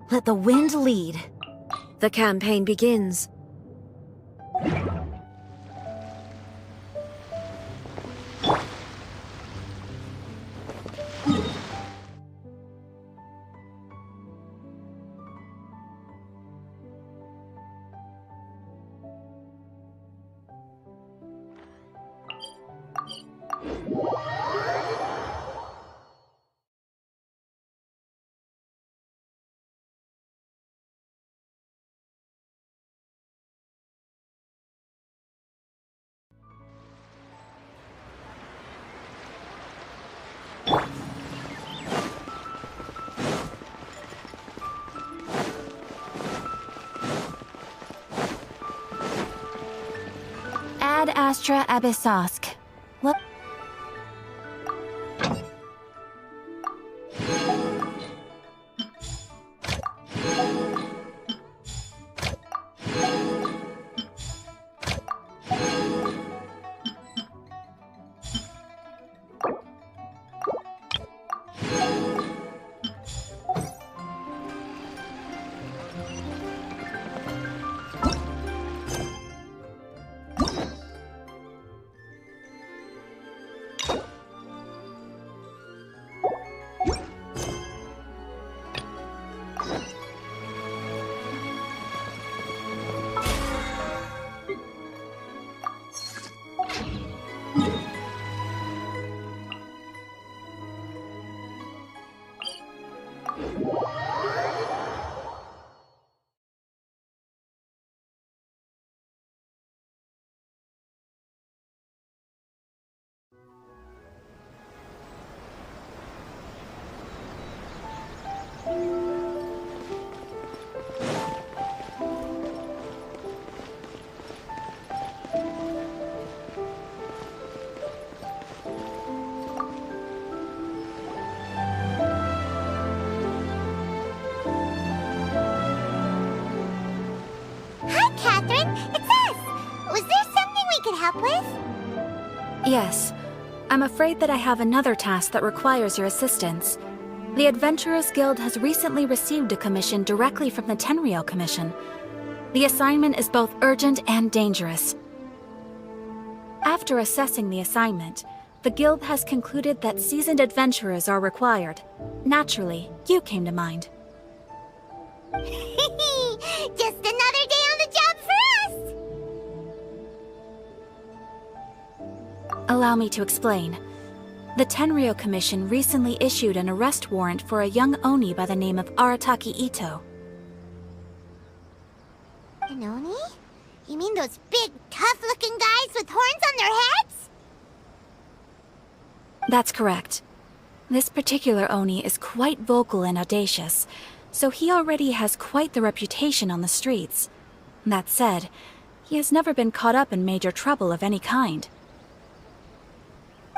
Let the wind lead. The campaign begins. Ad Astra Abyssosk. What? Yes. I'm afraid that I have another task that requires your assistance. The Adventurers Guild has recently received a commission directly from the Tenryou Commission. The assignment is both urgent and dangerous. After assessing the assignment, the Guild has concluded that seasoned adventurers are required. Naturally, you came to mind. Just another day on the job for us! Allow me to explain. The Tenryou Commission recently issued an arrest warrant for a young Oni by the name of AratakiItto. An Oni? You mean those big, tough-looking guys with horns on their heads? That's correct. This particular Oni is quite vocal and audacious, so he already has quite the reputation on the streets. That said, he has never been caught up in major trouble of any kind.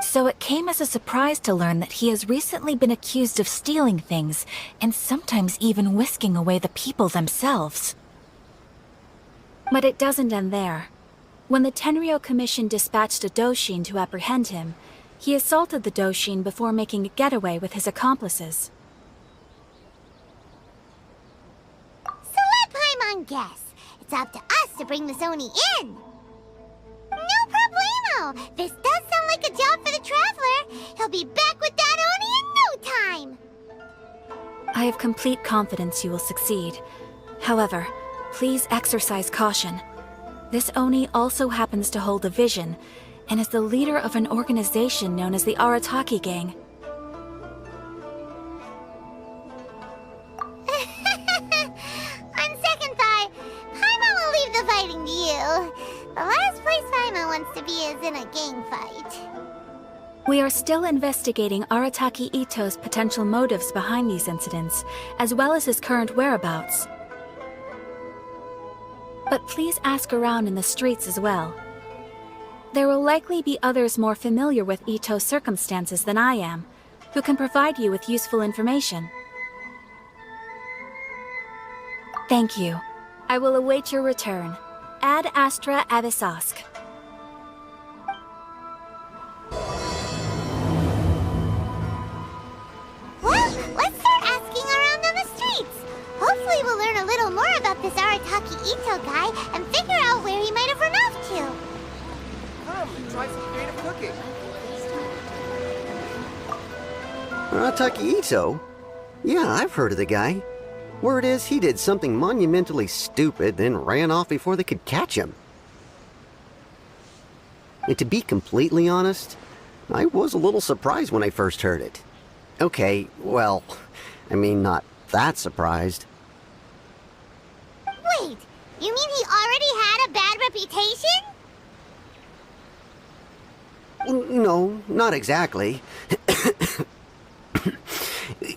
So it came as a surprise to learn that he has recently been accused of stealing things, and sometimes even whisking away the people themselves. But it doesn't end there. When the Tenryou Commission dispatched a Doshin to apprehend him, he assaulted the Doshin before making a getaway with his accomplices. So let Paimon guess. It's up to us to bring this Oni in. No problemo! This does sound like a job for the Traveler. He'll be back with that Oni in no time! I have complete confidence you will succeed. However, please exercise caution. This Oni also happens to hold a vision, and is the leader of an organization known as the Arataki Gang. On second thought, Paimon will leave the fighting to you. The last place Paimon wants to be is in a gang fight. We are still investigating Arataki Itto's potential motives behind these incidents, as well as his current whereabouts. But please ask around in the streets as well. There will likely be others more familiar with Itto's circumstances than I am, who can provide you with useful information. Thank you. I will await your return. Ad Astra Abyssosk. Well, let's start asking around on the streets. Hopefully this Arataki Itto guy and figure out where he might have run off to. Come and try some creative cooking. AratakiItto? Yeah, I've heard of the guy. Word is he did something monumentally stupid, then ran off before they could catch him. And to be completely honest, I was a little surprised when I first heard it. Okay, well, I mean, not that surprised. Wait, you mean he already had a bad reputation? No, not exactly.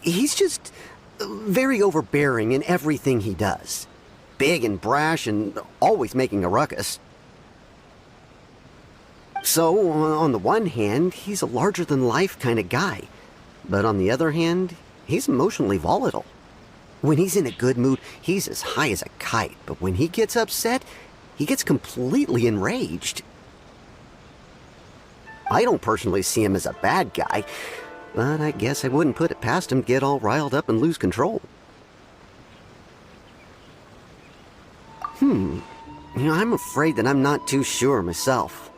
He's just very overbearing in everything he does. Big and brash and always making a ruckus. So, on the one hand, he's a larger-than-life kind of guy. But on the other hand, he's emotionally volatile. When he's in a good mood, he's as high as a kite. But when he gets upset, he gets completely enraged. I don't personally see him as a bad guy, but I guess I wouldn't put it past him to get all riled up and lose control. I'm afraid that I'm not too sure myself.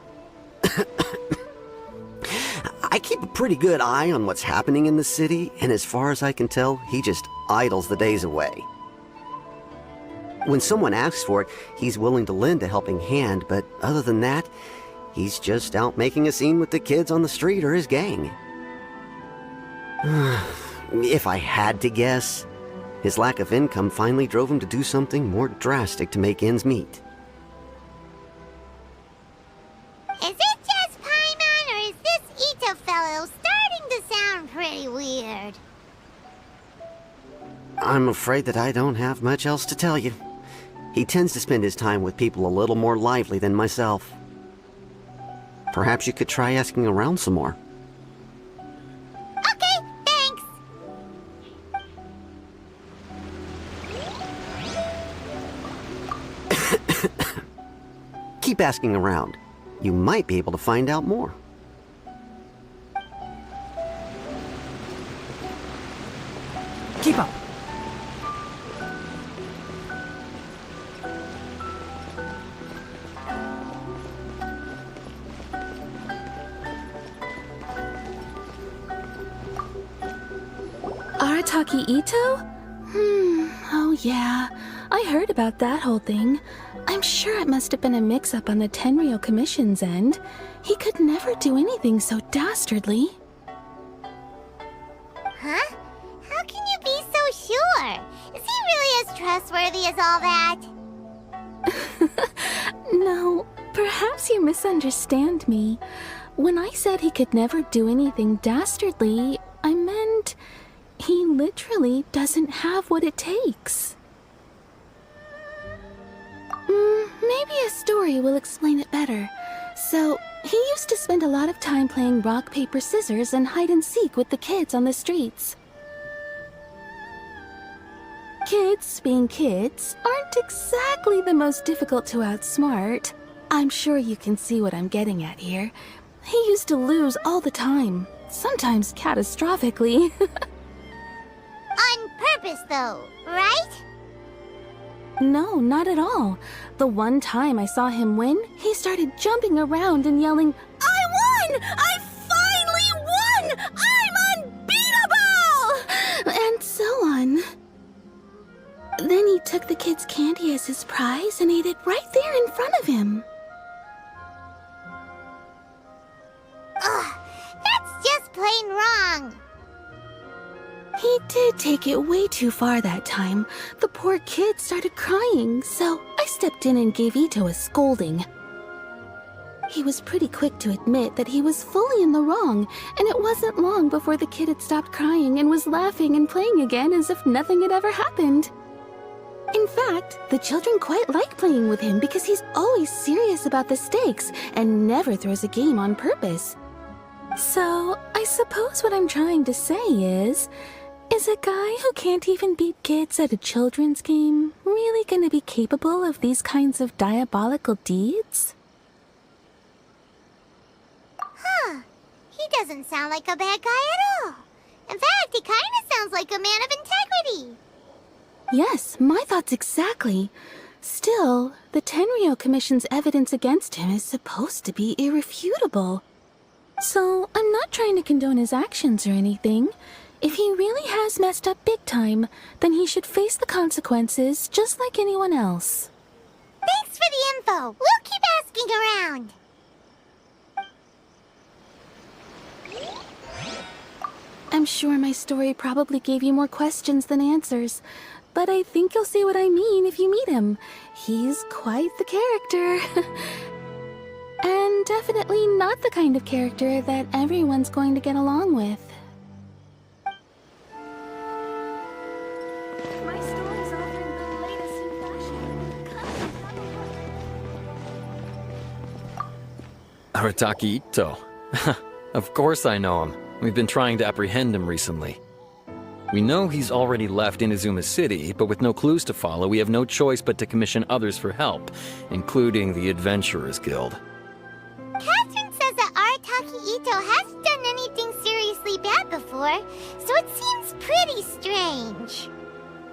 I keep a pretty good eye on what's happening in the city, and as far as I can tell, he just idles the days away. When someone asks for it, he's willing to lend a helping hand, but other than that, he's just out making a scene with the kids on the street or his gang. If I had to guess, his lack of income finally drove him to do something more drastic to make ends meet. Is it just Paimon, or is this Itto fellow starting to sound pretty weird? I'm afraid that I don't have much else to tell you. He tends to spend his time with people a little more lively than myself. Perhaps you could try asking around some more. Okay, thanks. Keep asking around. You might be able to find out more. Keep up. AratakiItto? Oh yeah. I heard about that whole thing. I'm sure it must have been a mix-up on the Tenryou Commission's end. He could never do anything so dastardly. Huh? How can you be so sure? Is he really as trustworthy as all that? No, perhaps you misunderstand me. When I said he could never do anything dastardly, I meant he literally doesn't have what it takes. Maybe a story will explain it better. So, he used to spend a lot of time playing rock, paper, scissors and hide and seek with the kids on the streets. Kids, being kids, aren't exactly the most difficult to outsmart. I'm sure you can see what I'm getting at here. He used to lose all the time, sometimes catastrophically. On purpose, though, right? No, not at all. The one time I saw him win, he started jumping around and yelling, "I won! I finally won! I'm unbeatable!" And so on. Then he took the kid's candy as his prize and ate it right there in front of him. Ugh, that's just plain wrong. He did take it way too far that time. The poor kid started crying, so I stepped in and gave Itto a scolding. He was pretty quick to admit that he was fully in the wrong, and it wasn't long before the kid had stopped crying and was laughing and playing again as if nothing had ever happened. In fact, the children quite like playing with him because he's always serious about the stakes and never throws a game on purpose. So, I suppose what I'm trying to say is a guy who can't even beat kids at a children's game really gonna be capable of these kinds of diabolical deeds? Huh. He doesn't sound like a bad guy at all. In fact, he kind of sounds like a man of integrity. Yes, my thoughts exactly. Still, the Tenryou Commission's evidence against him is supposed to be irrefutable. So, I'm not trying to condone his actions or anything. If he really has messed up big time, then he should face the consequences just like anyone else. Thanks for the info. We'll keep asking around. I'm sure my story probably gave you more questions than answers, but I think you'll see what I mean if you meet him. He's quite the character. And definitely not the kind of character that everyone's going to get along with. My story's offering the latest in fashion. Arataki Itto. Of course I know him. We've been trying to apprehend him recently. We know he's already left Inazuma City, but with no clues to follow, we have no choice but to commission others for help, including the Adventurers Guild. Catherine says that Arataki Itto hasn't done anything seriously bad before, so it seems pretty strange.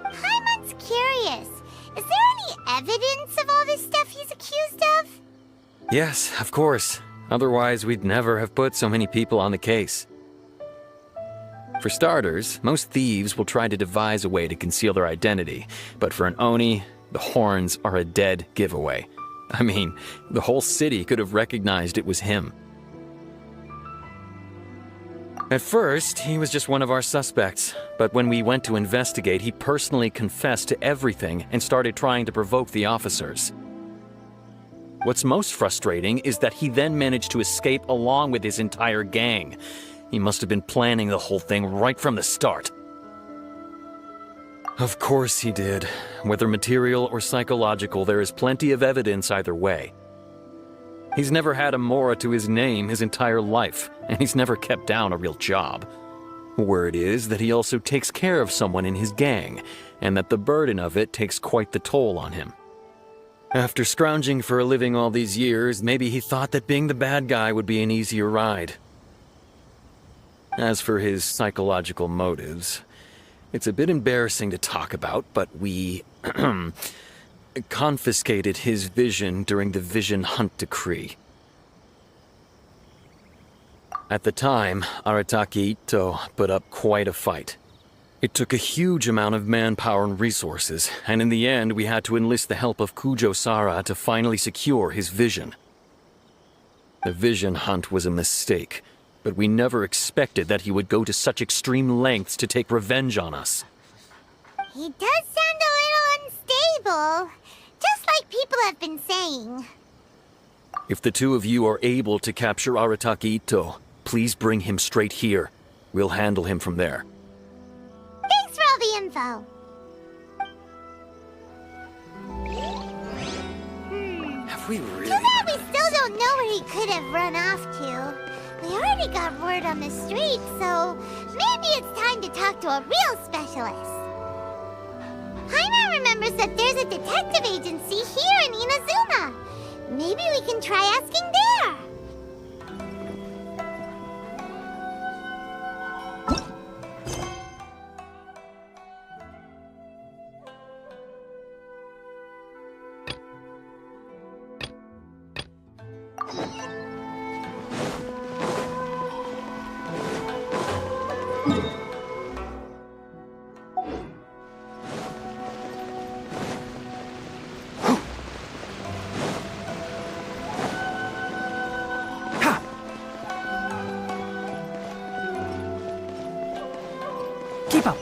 Paimon's curious. Is there any evidence of all this stuff he's accused of? Yes, of course. Otherwise, we'd never have put so many people on the case. For starters, most thieves will try to devise a way to conceal their identity, but for an Oni, the horns are a dead giveaway. I mean, the whole city could have recognized it was him. At first, he was just one of our suspects, but when we went to investigate, he personally confessed to everything and started trying to provoke the officers. What's most frustrating is that he then managed to escape along with his entire gang. He must have been planning the whole thing right from the start. Of course he did. Whether material or psychological, there is plenty of evidence either way. He's never had a Mora to his name his entire life, and he's never kept down a real job. Word is that he also takes care of someone in his gang, and that the burden of it takes quite the toll on him. After scrounging for a living all these years, maybe he thought that being the bad guy would be an easier ride. As for his psychological motives, it's a bit embarrassing to talk about, but we confiscated his vision during the Vision Hunt Decree. At the time, Arataki Itto put up quite a fight. It took a huge amount of manpower and resources, and in the end we had to enlist the help of Kujo-Sara to finally secure his vision. The Vision Hunt was a mistake, but we never expected that he would go to such extreme lengths to take revenge on us. He does sound a little unstable, just like people have been saying. If the two of you are able to capture Arataki Itto, please bring him straight here. We'll handle him from there. Thanks for all the info. Have we really... Too bad we still don't know where he could have run off to. We already got word on the street, so maybe it's time to talk to a real specialist. Paimon remembers that there's a detective agency here in Inazuma. Maybe we can try asking there. Keep up.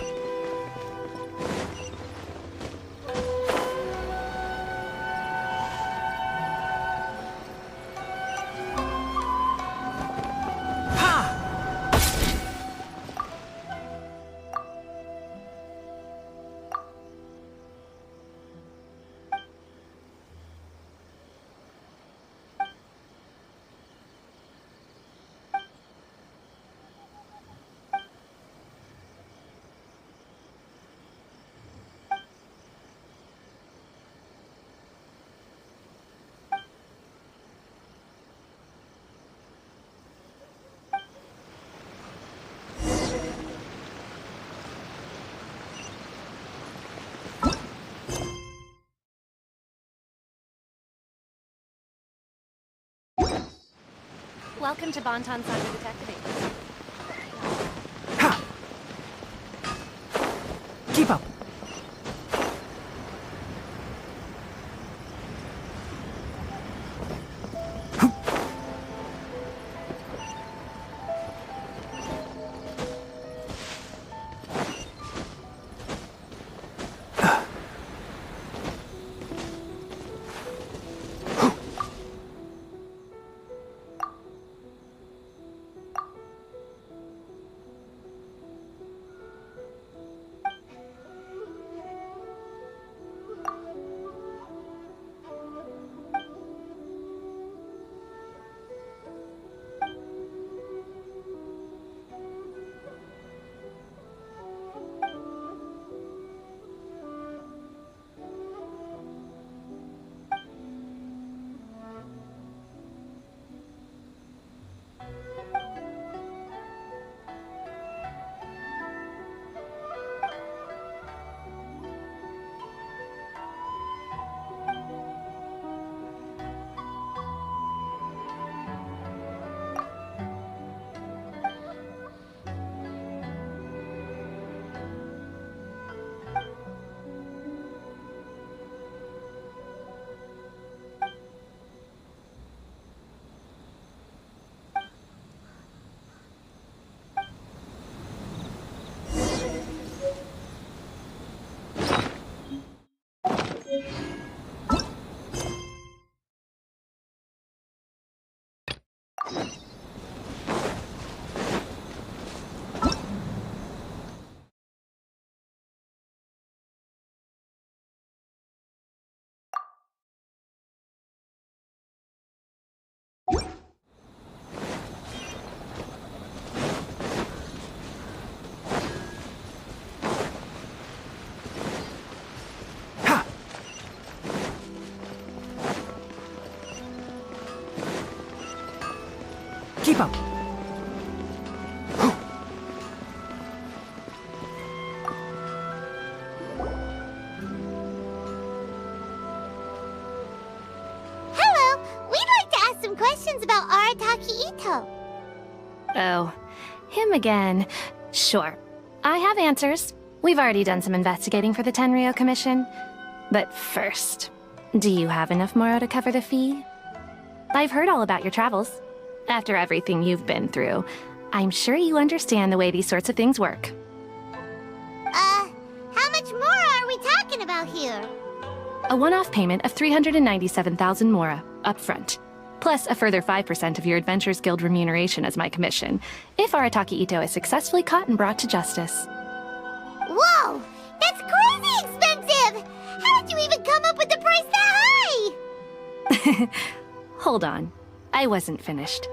Welcome to Bonton Cyber Detective. Ha! Keep up. Keep up. Hello! We'd like to ask some questions about Arataki Oh, him again. Sure. I have answers. We've already done some investigating for the Tenryou Commission. But first, do you have enough Moro to cover the fee? I've heard all about your travels. After everything you've been through, I'm sure you understand the way these sorts of things work. How much more are we talking about here? A one-off payment of 397,000 Mora, upfront. Plus a further 5% of your Adventures Guild remuneration as my commission, if Arataki Itto is successfully caught and brought to justice. Whoa! That's crazy expensive! How did you even come up with the price that high? Hold on. I wasn't finished.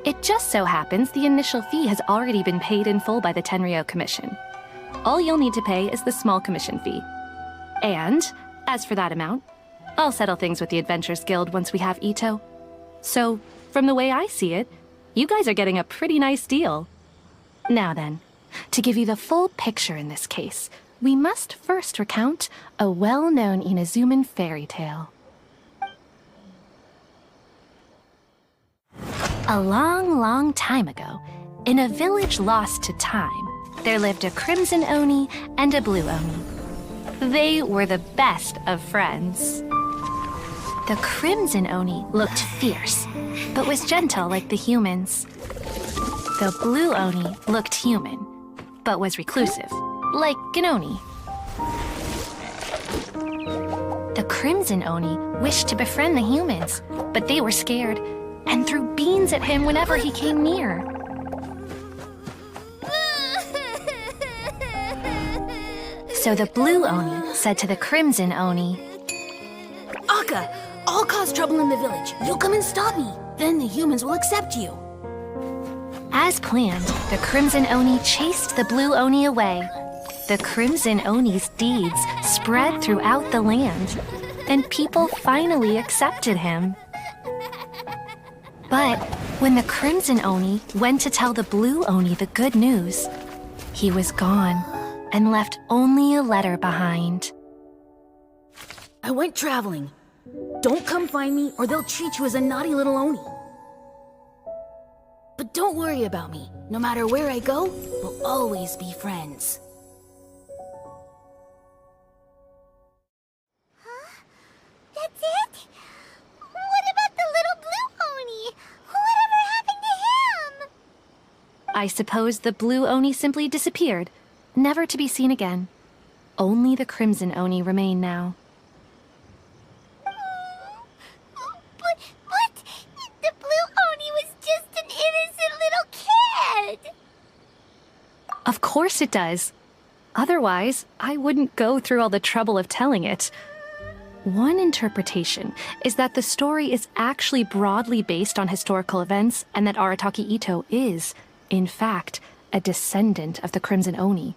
It just so happens the initial fee has already been paid in full by the Tenryou Commission. All you'll need to pay is the small commission fee. And, as for that amount, I'll settle things with the Adventures Guild once we have Itto. So, from the way I see it, you guys are getting a pretty nice deal. Now then, to give you the full picture in this case, we must first recount a well-known Inazuman fairy tale. A long, long time ago, in a village lost to time, there lived a crimson Oni and a blue Oni. They were the best of friends. The crimson Oni looked fierce, but was gentle like the humans. The blue Oni looked human, but was reclusive, like an Oni. The crimson Oni wished to befriend the humans, but they were scared and threw beans at him whenever he came near. So the blue Oni said to the crimson Oni, Akka, I'll cause trouble in the village. You'll come and stop me. Then the humans will accept you. As planned, the crimson Oni chased the blue Oni away. The crimson Oni's deeds spread throughout the land, and people finally accepted him. But when the crimson Oni went to tell the blue Oni the good news, he was gone and left only a letter behind. I went traveling. Don't come find me or they'll treat you as a naughty little Oni. But don't worry about me. No matter where I go, we'll always be friends. That's it? What about the little blue Oni? Whatever happened to him? I suppose the blue Oni simply disappeared, never to be seen again. Only the crimson Oni remain now. But the blue Oni was just an innocent little kid. Of course it does. Otherwise, I wouldn't go through all the trouble of telling it. One interpretation is that the story is actually broadly based on historical events and that Arataki Itto is, in fact, a descendant of the Crimson Oni.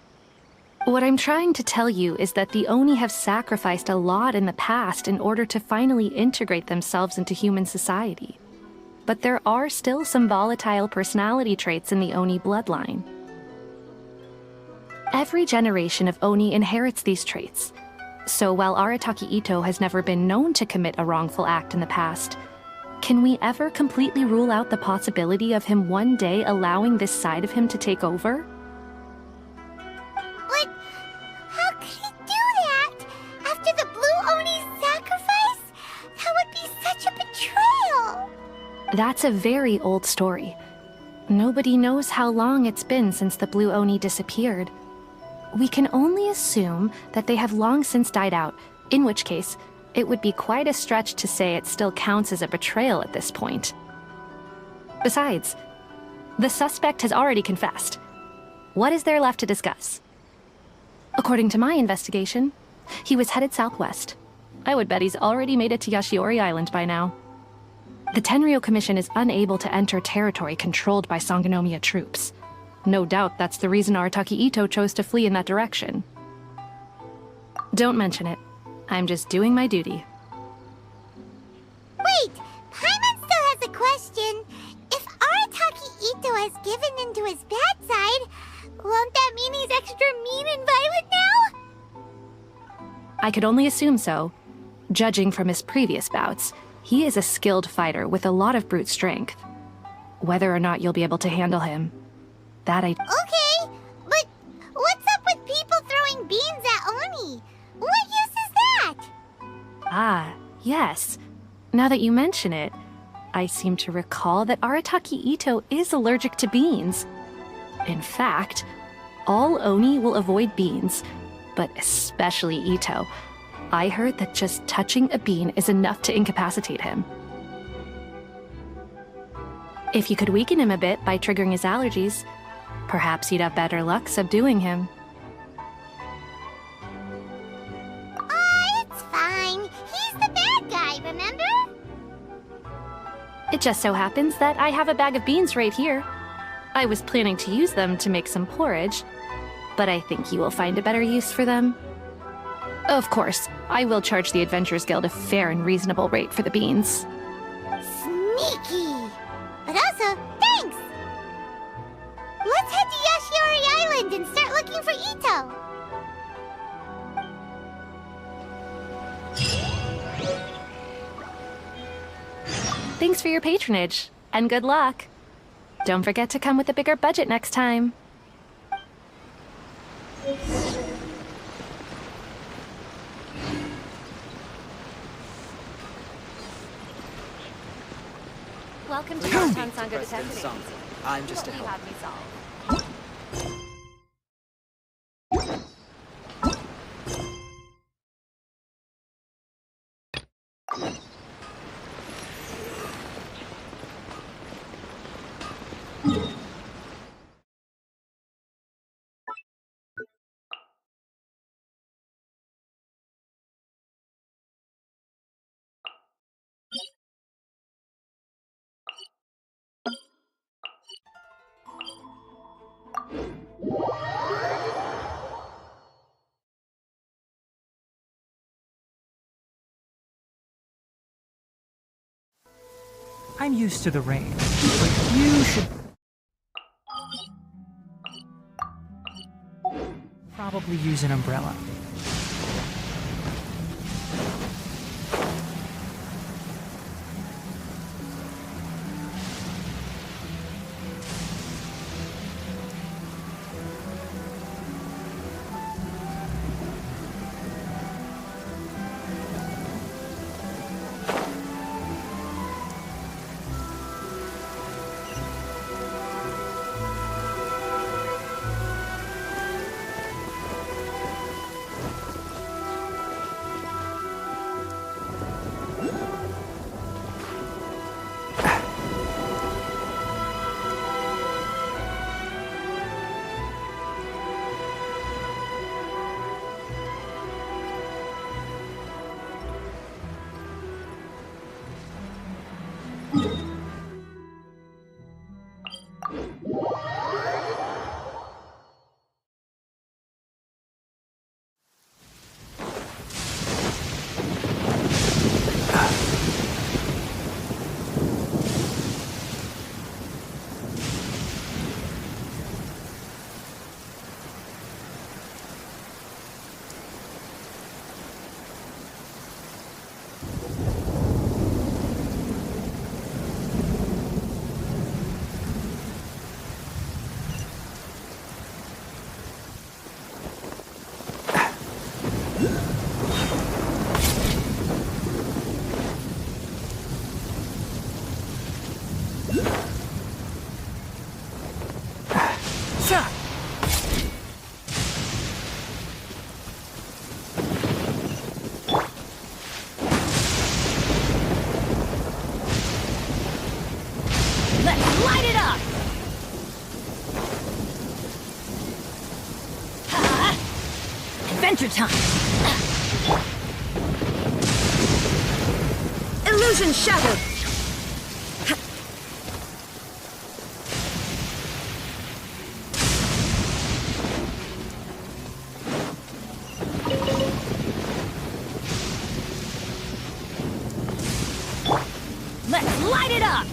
What I'm trying to tell you is that the Oni have sacrificed a lot in the past in order to finally integrate themselves into human society. But there are still some volatile personality traits in the Oni bloodline. Every generation of Oni inherits these traits. So while Arataki Itto has never been known to commit a wrongful act in the past, can we ever completely rule out the possibility of him one day allowing this side of him to take over? But how could he do that? After the blue Oni's sacrifice? That would be such a betrayal. That's a very old story. Nobody knows how long it's been since the blue Oni disappeared. We can only assume that they have long since died out, in which case, it would be quite a stretch to say it still counts as a betrayal at this point. Besides, the suspect has already confessed. What is there left to discuss? According to my investigation, he was headed southwest. I would bet he's already made it to Yashiori Island by now. The Tenryou Commission is unable to enter territory controlled by Sangonomiya troops. No doubt that's the reason Arataki Itto chose to flee in that direction. Don't mention it. I'm just doing my duty. Wait, Paimon still has a question. If Arataki Itto has given in to his bad side, won't that mean he's extra mean and violent now? I could only assume so. Judging from his previous bouts, he is a skilled fighter with a lot of brute strength. Whether or not you'll be able to handle him, that I... Okay, but what's up with people throwing beans at Oni? What use is that? Ah, yes. Now that you mention it, I seem to recall that Arataki Itto is allergic to beans. In fact, all Oni will avoid beans, but especially Itto. I heard that just touching a bean is enough to incapacitate him. If you could weaken him a bit by triggering his allergies, perhaps you'd have better luck subduing him. It's fine. He's the bad guy, remember? It just so happens that I have a bag of beans right here. I was planning to use them to make some porridge, but I think you will find a better use for them. Of course, I will charge the Adventurers Guild a fair and reasonable rate for the beans. Sneaky! But also, thanks! Let's head to Yashiori Island and start looking for Itto! Thanks for your patronage, and good luck. Don't forget to come with a bigger budget next time. Welcome to Downtown Sangha Detective. I'm just a help. Have me solved. I'm used to the rain, but you should probably use an umbrella. Adventure time! Illusion shattered! Let's light it up!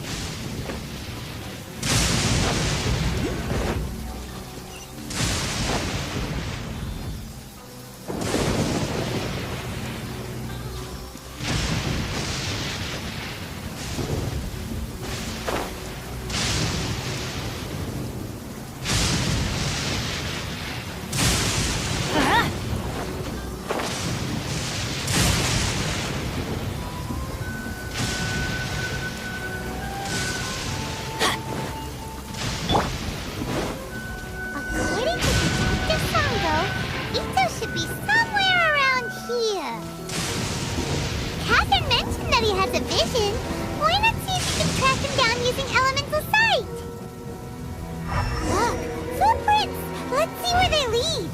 According to Detective Sango, Ito should be somewhere around here. Catherine mentioned that he has a vision. Why not see if you can track him down using elemental sight? Look, footprints! Let's see where they lead.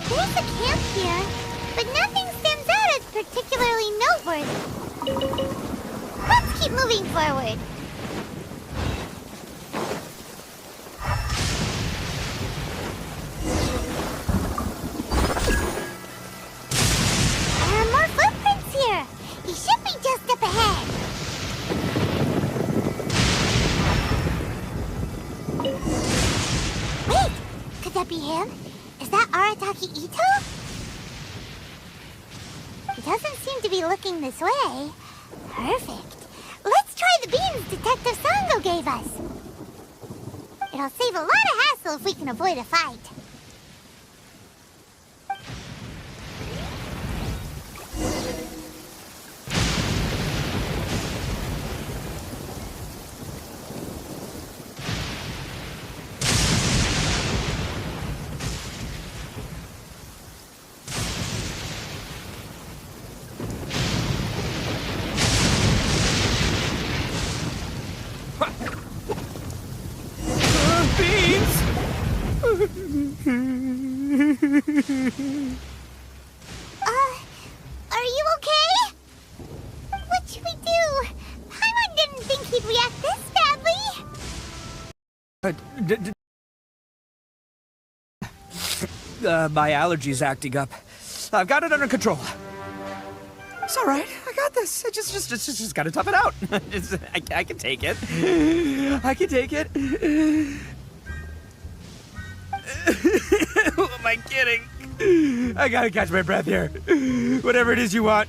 There's a camp here, but nothing stands out as particularly noteworthy. Let's keep moving forward. There are more footprints here. He should be just up ahead. Wait, could that be him? Is that AratakiItto? He doesn't seem to be looking this way. Perfect. Let's try the beans Detective Sango gave us. It'll save a lot of hassle if we can avoid a fight. Are you okay? What should we do? Paimon didn't think he'd react this badly. My allergy's acting up. I've got it under control. It's all right. I got this. I just gotta tough it out. I can take it. I can take it. Who am I kidding? I gotta catch my breath here. Whatever it is you want,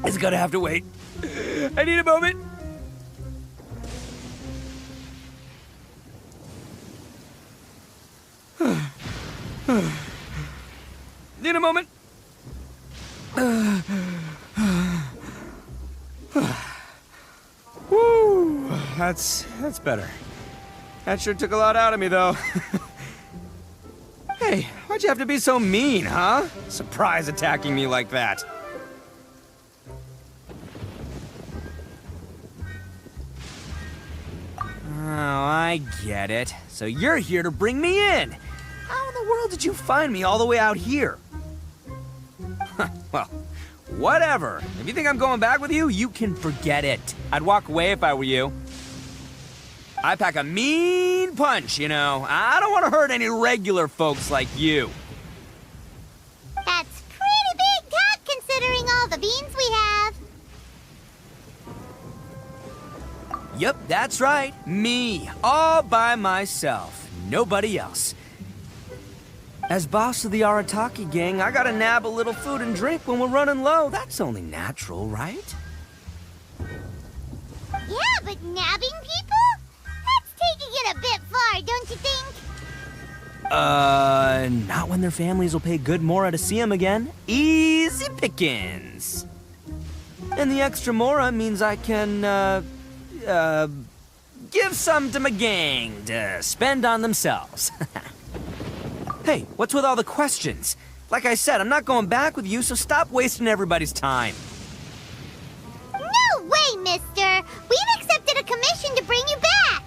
it's gonna have to wait. I need a moment. Need a moment. Woo, that's better. That sure took a lot out of me, though. Hey, why'd you have to be so mean, huh? Surprise attacking me like that. Oh, I get it. So you're here to bring me in. How in the world did you find me all the way out here? Well, whatever. If you think I'm going back with you, you can forget it. I'd walk away if I were you. I pack a mean punch, you know. I don't want to hurt any regular folks like you. That's pretty big talk considering all the beans we have. Yep, that's right. Me, all by myself. Nobody else. As boss of the Arataki gang, I gotta nab a little food and drink when we're running low. That's only natural, right? Yeah, but nabbing people? That's taking it a bit far, don't you think? Not when their families will pay good mora to see them again. Easy pickings. And the extra mora means I can, give some to my gang to spend on themselves. Hey, what's with all the questions? Like I said, I'm not going back with you, so stop wasting everybody's time. No way, mister! We've accepted a commission to bring you back!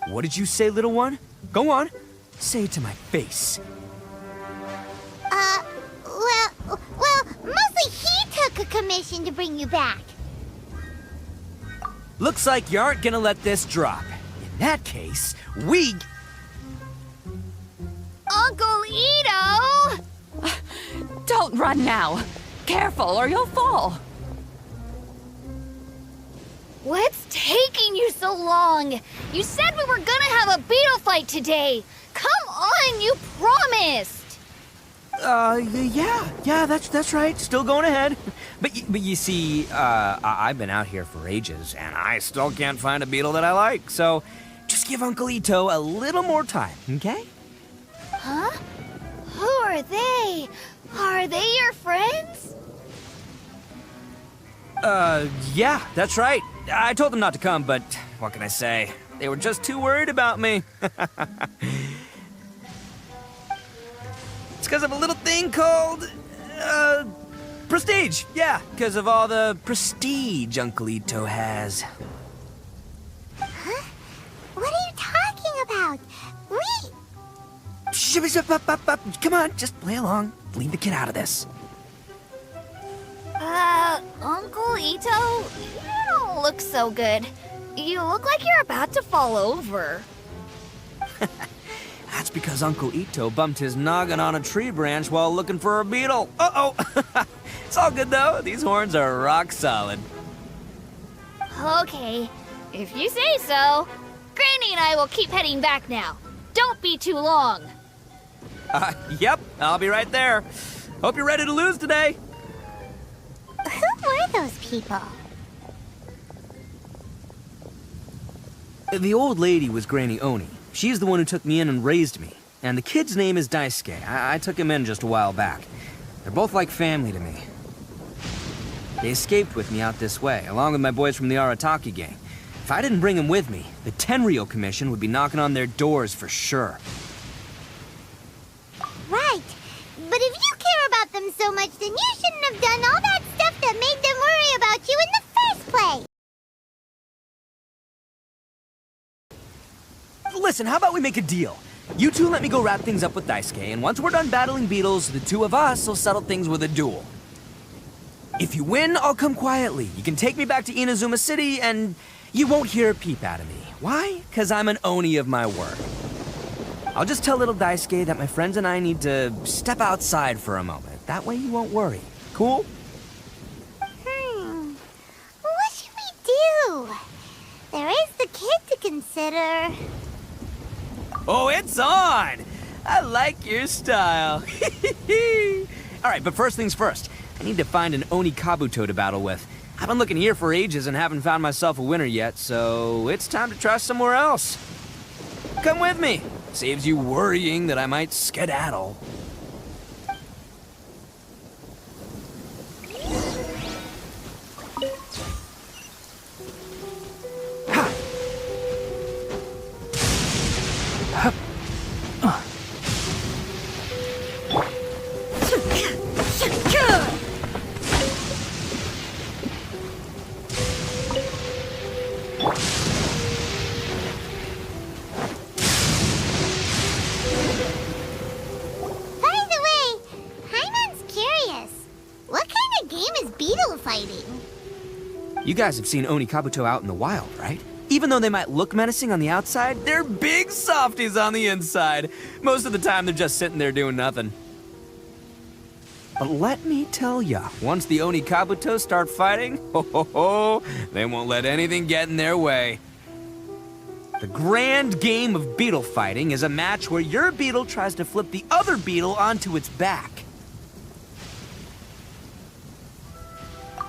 What did you say, little one? Go on. Say it to my face. Well, mostly he took a commission to bring you back. Looks like you aren't gonna let this drop. In that case, we... Uncle Ito! Don't run now. Careful or you'll fall. What's taking you so long? You said we were gonna have a beetle fight today. Come on, you promised. Yeah, that's right. Still going ahead. But you see, I've been out here for ages, and I still can't find a beetle that I like. So, just give Uncle Ito a little more time, okay? Huh? Who are they? Are they your friends? Yeah, that's right. I told them not to come, but what can I say? They were just too worried about me. It's because of a little thing called, prestige. Yeah, because of all the prestige Uncle Ito has. Huh? What are you talking about? Come on, just play along. Leave the kid out of this. Uncle Ito, you don't look so good. You look like you're about to fall over. That's because Uncle Ito bumped his noggin on a tree branch while looking for a beetle. Uh-oh! It's all good, though. These horns are rock solid. Okay, if you say so. Granny and I will keep heading back now. Don't be too long. Yep, I'll be right there. Hope you're ready to lose today. Who were those people? The old lady was Granny Oni. She's the one who took me in and raised me. And the kid's name is Daisuke. I took him in just a while back. They're both like family to me. They escaped with me out this way, along with my boys from the Arataki gang. If I didn't bring them with me, the Tenryou Commission would be knocking on their doors for sure. Right. But if you care about them so much, then you shouldn't have done all that stuff that made them worry about you in the first place. Listen, how about we make a deal? You two let me go wrap things up with Daisuke, and once we're done battling beetles, the two of us will settle things with a duel. If you win, I'll come quietly. You can take me back to Inazuma City, and you won't hear a peep out of me. Why? Because I'm an Oni of my word. I'll just tell little Daisuke that my friends and I need to step outside for a moment. That way you won't worry. Cool? What should we do? There is the kid to consider. Oh, it's on! I like your style. Alright, but first things first. I need to find an Oni Kabuto to battle with. I've been looking here for ages and haven't found myself a winner yet, so it's time to try somewhere else. Come with me. Saves you worrying that I might skedaddle. You guys have seen Oni Kabuto out in the wild, right? Even though they might look menacing on the outside, they're big softies on the inside. Most of the time, they're just sitting there doing nothing. But let me tell ya, once the Oni Kabuto start fighting, they won't let anything get in their way. The grand game of beetle fighting is a match where your beetle tries to flip the other beetle onto its back.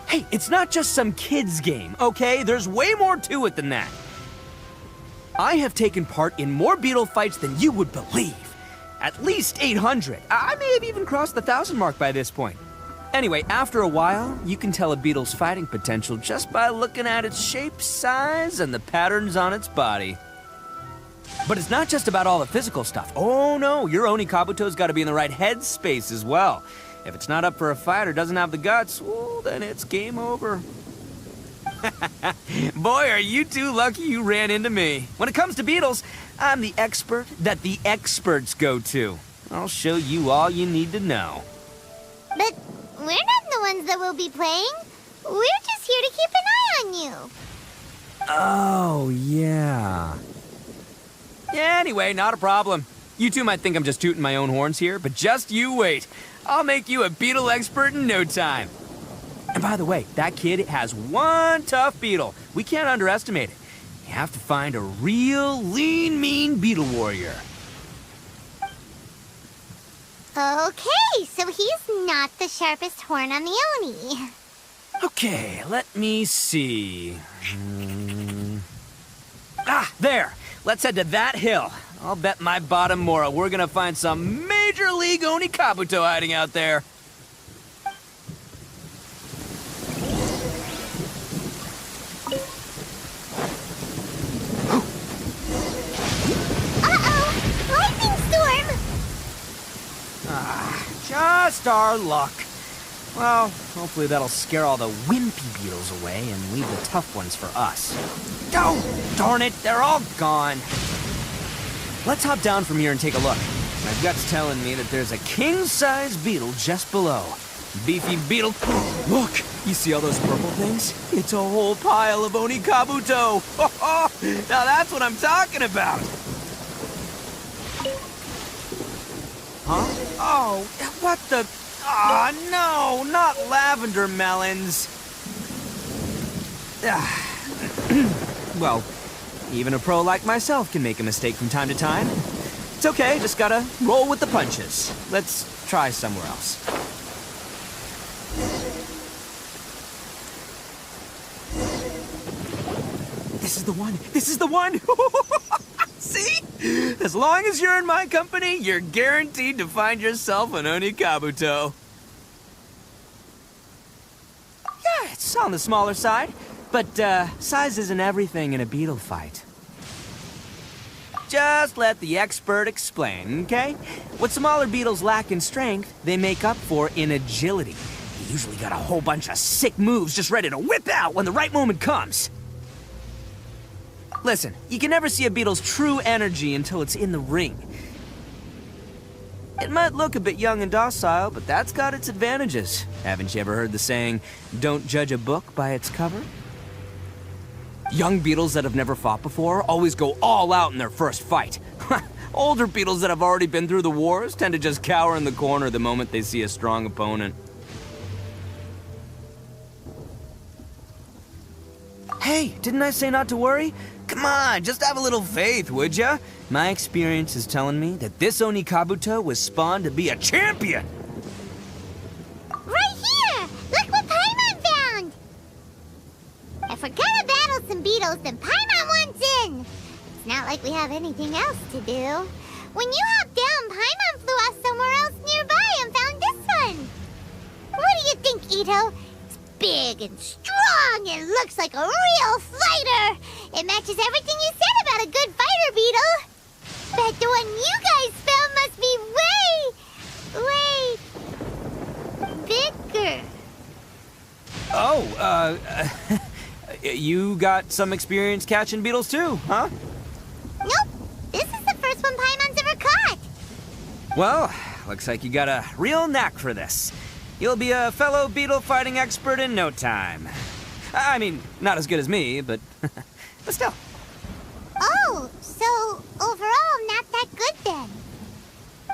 Hey, it's not just some kid's game, okay? There's way more to it than that. I have taken part in more beetle fights than you would believe. At least 800. I may have even crossed the 1,000 mark by this point. Anyway, after a while, you can tell a beetle's fighting potential just by looking at its shape, size, and the patterns on its body. But it's not just about all the physical stuff. Oh no, your Oni Kabuto's gotta be in the right headspace as well. If it's not up for a fight or doesn't have the guts, well, then it's game over. Boy, are you two lucky you ran into me. When it comes to beetles, I'm the expert that the experts go to. I'll show you all you need to know. But we're not the ones that will be playing. We're just here to keep an eye on you. Oh, yeah. Anyway, not a problem. You two might think I'm just tooting my own horns here, but just you wait. I'll make you a beetle expert in no time. And by the way, that kid has one tough beetle. We can't underestimate it. You have to find a real lean, mean beetle warrior. Okay, so he's not the sharpest horn on the Oni. Okay, let me see. There! Let's head to that hill. I'll bet my bottom Mora we're gonna find some Major League Oni Kabuto hiding out there. Uh-oh! Lightning storm! Just our luck. Well, hopefully that'll scare all the wimpy beetles away and leave the tough ones for us. Oh, darn it, they're all gone. Let's hop down from here and take a look. My gut's telling me that there's a king-size beetle just below. Beefy beetle. Look, you see all those purple things? It's a whole pile of Oni Kabuto. Now that's what I'm talking about. Huh? Oh, what the... Ah, no, not lavender melons. Well, even a pro like myself can make a mistake from time to time. It's okay, just gotta roll with the punches. Let's try somewhere else. This is the one! This is the one! See? As long as you're in my company, you're guaranteed to find yourself an Oni Kabuto. Yeah, it's on the smaller side, but size isn't everything in a beetle fight. Just let the expert explain, okay? What smaller beetles lack in strength, they make up for in agility. They usually got a whole bunch of sick moves just ready to whip out when the right moment comes. Listen, you can never see a beetle's true energy until it's in the ring. It might look a bit young and docile, but that's got its advantages. Haven't you ever heard the saying, don't judge a book by its cover? Young beetles that have never fought before always go all out in their first fight. Older beetles that have already been through the wars tend to just cower in the corner the moment they see a strong opponent. Hey, didn't I say not to worry? Come on, just have a little faith, would ya? My experience is telling me that this Oni Kabuto was spawned to be a champion! Right here! Look what Paimon found! If we're gonna battle some beetles, then Paimon wants in! It's not like we have anything else to do. When you hopped down, Paimon flew off somewhere else nearby and found this one! What do you think, Ito? Big and strong and looks like a real fighter. It matches everything you said about a good fighter, Beetle. Bet the one you guys found must be way bigger. Oh, you got some experience catching beetles too, huh? Nope. This is the first one Paimon's ever caught. Well, looks like you got a real knack for this. You'll be a fellow beetle fighting expert in no time. I mean, not as good as me, but still. Oh, so overall not that good then.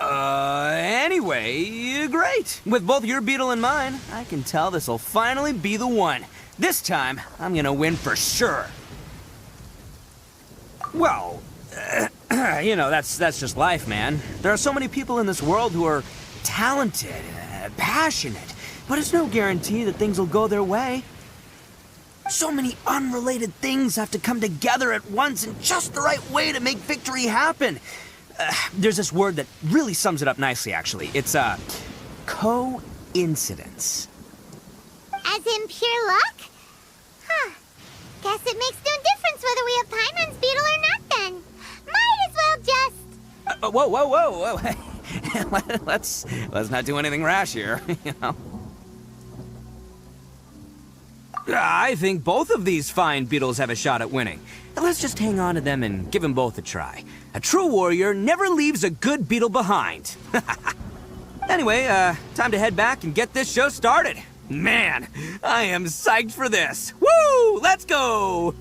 Anyway, great. With both your beetle and mine, I can tell this'll finally be the one. This time, I'm gonna win for sure. Well, you know, that's just life, man. There are so many people in this world who are talented, passionate, but it's no guarantee that things will go their way. So many unrelated things have to come together at once in just the right way to make victory happen. There's this word that really sums it up nicely, actually. It's, coincidence. As in pure luck? Huh. Guess it makes no difference whether we have Paimon's beetle or not then. Might as Whoa, whoa, whoa, whoa. let's not do anything rash here, you know? I think both of these fine beetles have a shot at winning. Let's just hang on to them and give them both a try. A true warrior never leaves a good beetle behind. Anyway, time to head back and get this show started. Man, I am psyched for this. Woo! Let's go!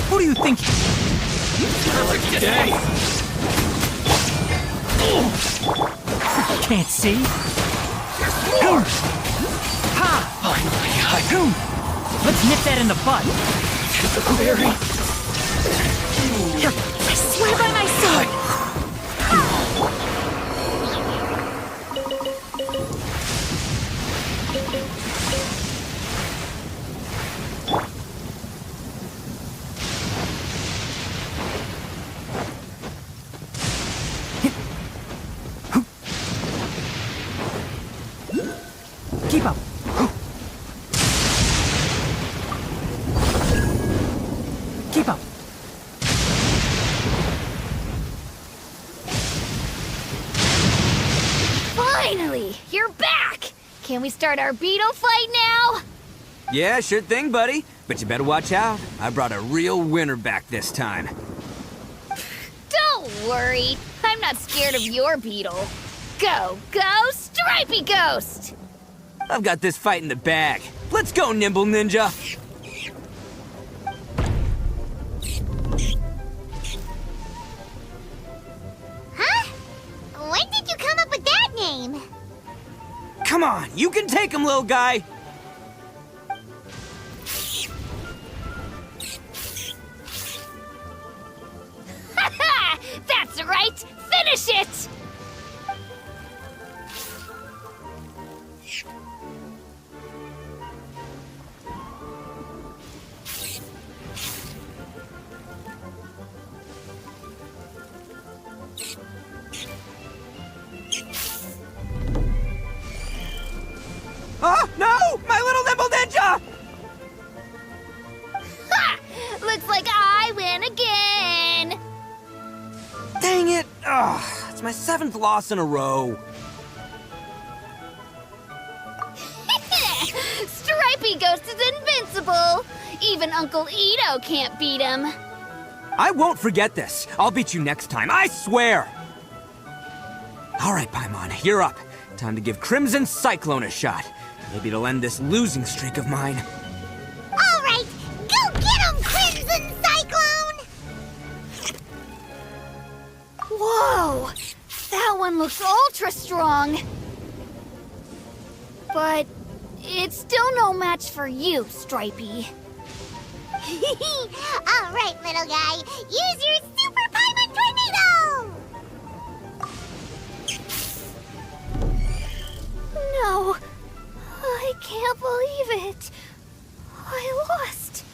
Who do you think? Can't see? Ha! Oh my God! Let's nip that in the bud. I swear by my sword! Keep up. Keep up. Finally! You're back! Can we start our beetle fight now? Yeah, sure thing, buddy. But you better watch out. I brought a real winner back this time. Don't worry. I'm not scared of your beetle. Go, go, Stripey Ghost! I've got this fight in the bag. Let's go, Nimble Ninja! Huh? When did you come up with that name? Come on, you can take him, little guy! Ha! That's right! Finish it! Oh, no! My little Nimble Ninja! Ha! Looks like I win again! Dang it! Ugh, it's my 7th loss in a row. Stripey Ghost is invincible! Even Uncle Ito can't beat him. I won't forget this. I'll beat you next time, I swear! All right, Paimon, you're up. Time to give Crimson Cyclone a shot. Maybe it'll end this losing streak of mine. All right, go get him, Crimson Cyclone! Whoa! That one looks ultra strong. But it's still no match for you, Stripey. All right, little guy. Use your Super Paimon Tornado! No. I can't believe it. I lost.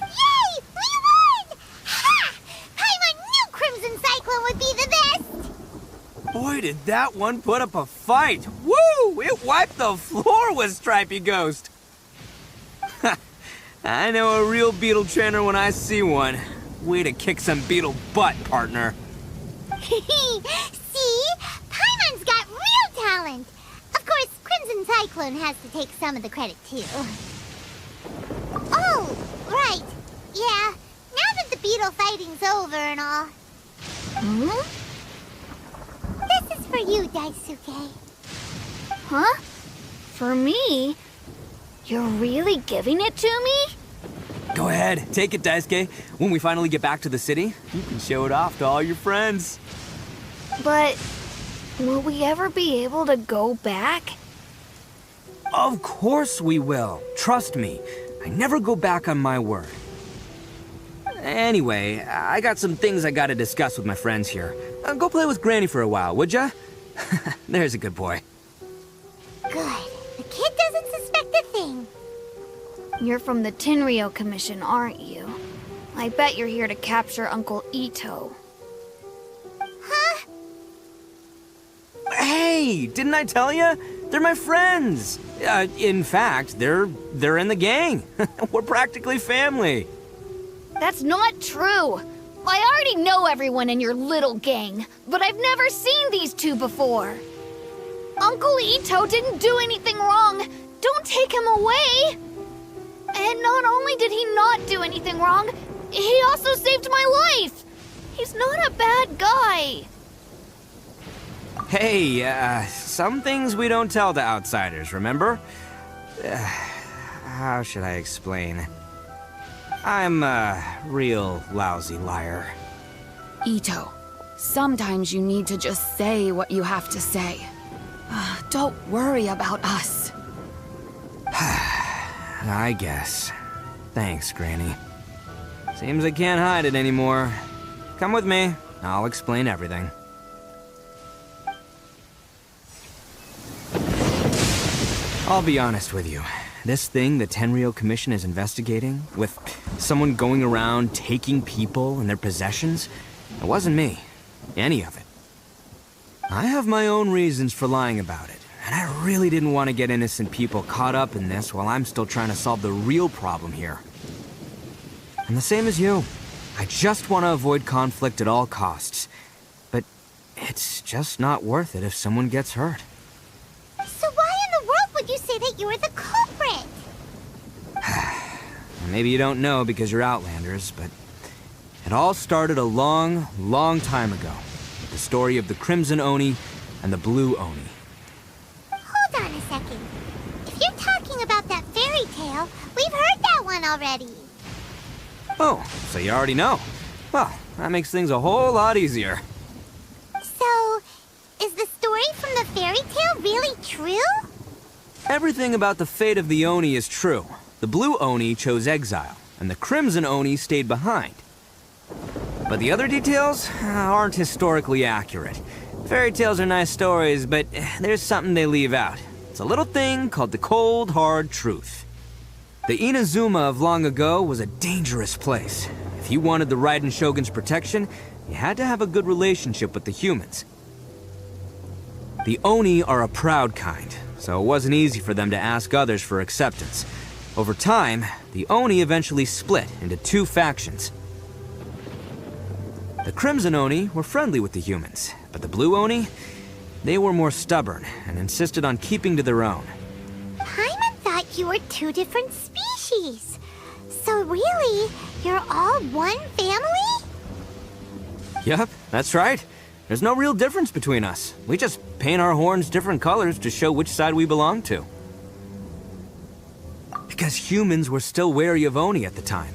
Yay! We won! Ha! Paimon knew Crimson Cyclone would be the best! Boy, did that one put up a fight! Woo! It wiped the floor with Stripey Ghost! I know a real beetle trainer when I see one. Way to kick some beetle butt, partner. See? Paimon's got real talent. Of course, Crimson Cyclone has to take some of the credit, too. Oh, right. Yeah, now that the beetle fighting's over and all. This is for you, Daisuke. Huh? For me? You're really giving it to me? Go ahead, take it, Daisuke. When we finally get back to the city, you can show it off to all your friends. But will we ever be able to go back? Of course we will. Trust me. I never go back on my word. Anyway, I got some things I gotta discuss with my friends here. Go play with Granny for a while, would ya? There's a good boy. Good. The kid doesn't suspect a thing. You're from the Tenryo Commission, aren't you? I bet you're here to capture Uncle Ito. Huh? Hey, didn't I tell you? They're my friends. In fact, they're in the gang. We're practically family. That's not true. I already know everyone in your little gang, but I've never seen these two before. Uncle Ito didn't do anything wrong. Don't take him away. And not only did he not do anything wrong, he also saved my life. He's not a bad guy. Hey, some things we don't tell to outsiders, remember? How should I explain? I'm a real lousy liar. Ito, sometimes you need to just say what you have to say. Don't worry about us. I guess. Thanks, Granny. Seems I can't hide it anymore. Come with me. I'll explain everything. I'll be honest with you. This thing the Tenryou Commission is investigating, with someone going around taking people and their possessions, it wasn't me. Any of it. I have my own reasons for lying about it, and I really didn't want to get innocent people caught up in this while I'm still trying to solve the real problem here. I'm the same as you. I just want to avoid conflict at all costs. But it's just not worth it if someone gets hurt. So why in the world would you say that you were the culprit? Maybe you don't know because you're Outlanders, but it all started a long, long time ago. The story of the Crimson Oni and the Blue Oni. Hold on a second. If you're talking about that fairy tale, we've heard that one already. Oh, so you already know. Well, that makes things a whole lot easier. So, is the story from the fairy tale really true? Everything about the fate of the Oni is true. The Blue Oni chose exile, and the Crimson Oni stayed behind. But the other details aren't historically accurate. Fairy tales are nice stories, but there's something they leave out. It's a little thing called the cold, hard truth. The Inazuma of long ago was a dangerous place. If you wanted the Raiden Shogun's protection, you had to have a good relationship with the humans. The Oni are a proud kind, so it wasn't easy for them to ask others for acceptance. Over time, the Oni eventually split into two factions. The Crimson Oni were friendly with the humans, but the Blue Oni, they were more stubborn and insisted on keeping to their own. Paimon thought you were two different species. So really, you're all one family? Yup, that's right. There's no real difference between us. We just paint our horns different colors to show which side we belong to. Because humans were still wary of Oni at the time.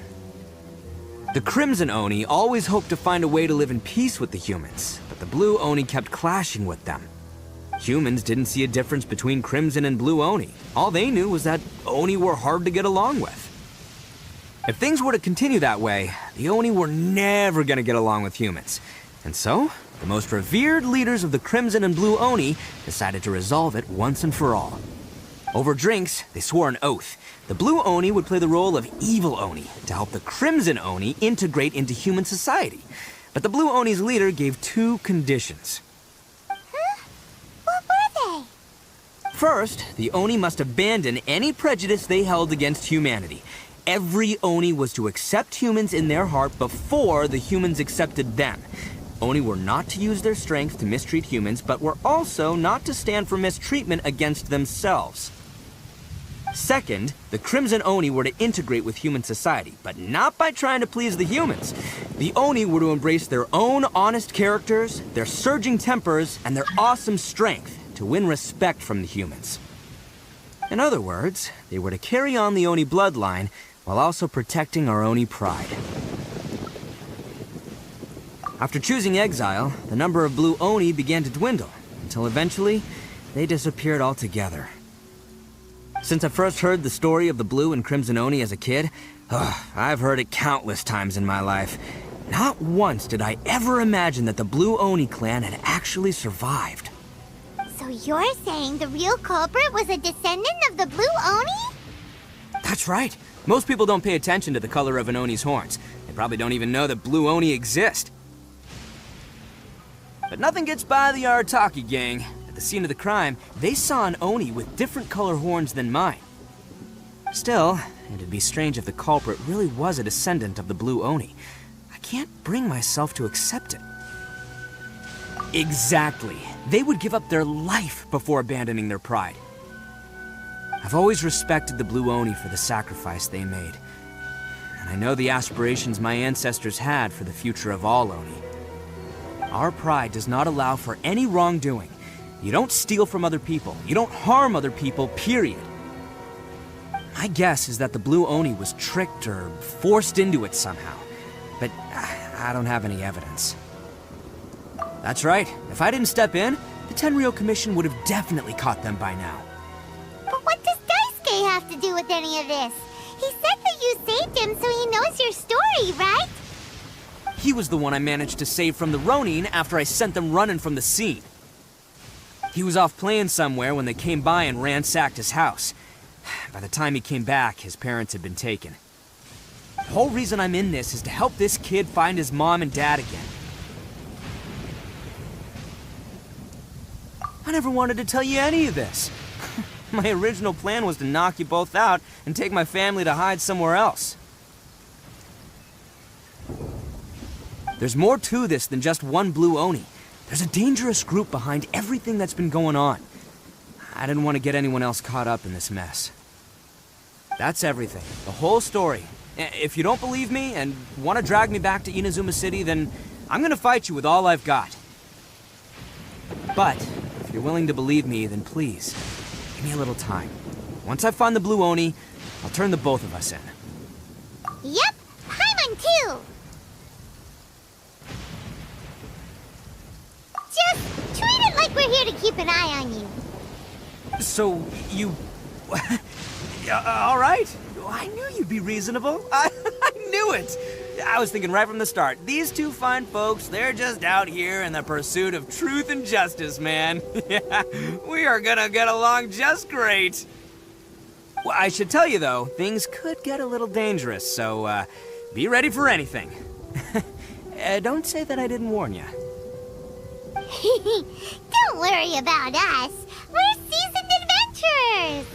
The Crimson Oni always hoped to find a way to live in peace with the humans, but the Blue Oni kept clashing with them. Humans didn't see a difference between Crimson and Blue Oni. All they knew was that Oni were hard to get along with. If things were to continue that way, the Oni were never gonna get along with humans. And so, the most revered leaders of the Crimson and Blue Oni decided to resolve it once and for all. Over drinks, they swore an oath. The Blue Oni would play the role of evil Oni to help the Crimson Oni integrate into human society. But the Blue Oni's leader gave two conditions. Huh? What were they? First, the Oni must abandon any prejudice they held against humanity. Every Oni was to accept humans in their heart before the humans accepted them. Oni were not to use their strength to mistreat humans, but were also not to stand for mistreatment against themselves. Second, the Crimson Oni were to integrate with human society, but not by trying to please the humans. The Oni were to embrace their own honest characters, their surging tempers, and their awesome strength to win respect from the humans. In other words, they were to carry on the Oni bloodline while also protecting our Oni pride. After choosing exile, the number of Blue Oni began to dwindle, until eventually, they disappeared altogether. Since I first heard the story of the Blue and Crimson Oni as a kid, I've heard it countless times in my life. Not once did I ever imagine that the Blue Oni clan had actually survived. So you're saying the real culprit was a descendant of the Blue Oni? That's right. Most people don't pay attention to the color of an Oni's horns. probably don't even know that blue Oni exist. But nothing gets by the Arataki gang. At the scene of the crime, they saw an Oni with different color horns than mine. Still, it'd be strange if the culprit really was a descendant of the blue Oni. I can't bring myself to accept it. Exactly. They would give up their life before abandoning their pride. I've always respected the blue Oni for the sacrifice they made. And I know the aspirations my ancestors had for the future of all Oni. Our pride does not allow for any wrongdoing. You don't steal from other people. You don't harm other people, period. My guess is that the blue Oni was tricked or forced into it somehow. But I don't have any evidence. That's right. If I didn't step in, the Tenryou Commission would have definitely caught them by now. But what does Daisuke have to do with any of this? He said that you saved him so he knows your story, right? He was the one I managed to save from the Ronin after I sent them running from the scene. He was off playing somewhere when they came by and ransacked his house. By the time he came back, his parents had been taken. The whole reason I'm in this is to help this kid find his mom and dad again. I never wanted to tell you any of this. My original plan was to knock you both out and take my family to hide somewhere else. There's more to this than just one blue Oni. There's a dangerous group behind everything that's been going on. I didn't want to get anyone else caught up in this mess. That's everything. The whole story. If you don't believe me and want to drag me back to Inazuma City, then I'm gonna fight you with all I've got. But if you're willing to believe me, then please, give me a little time. Once I find the blue Oni, I'll turn the both of us in. Yep, Paimon too! Just treat it like we're here to keep an eye on you. So, you... all right. I knew you'd be reasonable. I knew it. I was thinking right from the start, these two fine folks, they're just out here in the pursuit of truth and justice, man. Yeah, we are gonna get along just great. Well, I should tell you, though, things could get a little dangerous, so be ready for anything. Don't say that I didn't warn you. Don't worry about us. We're seasoned adventurers.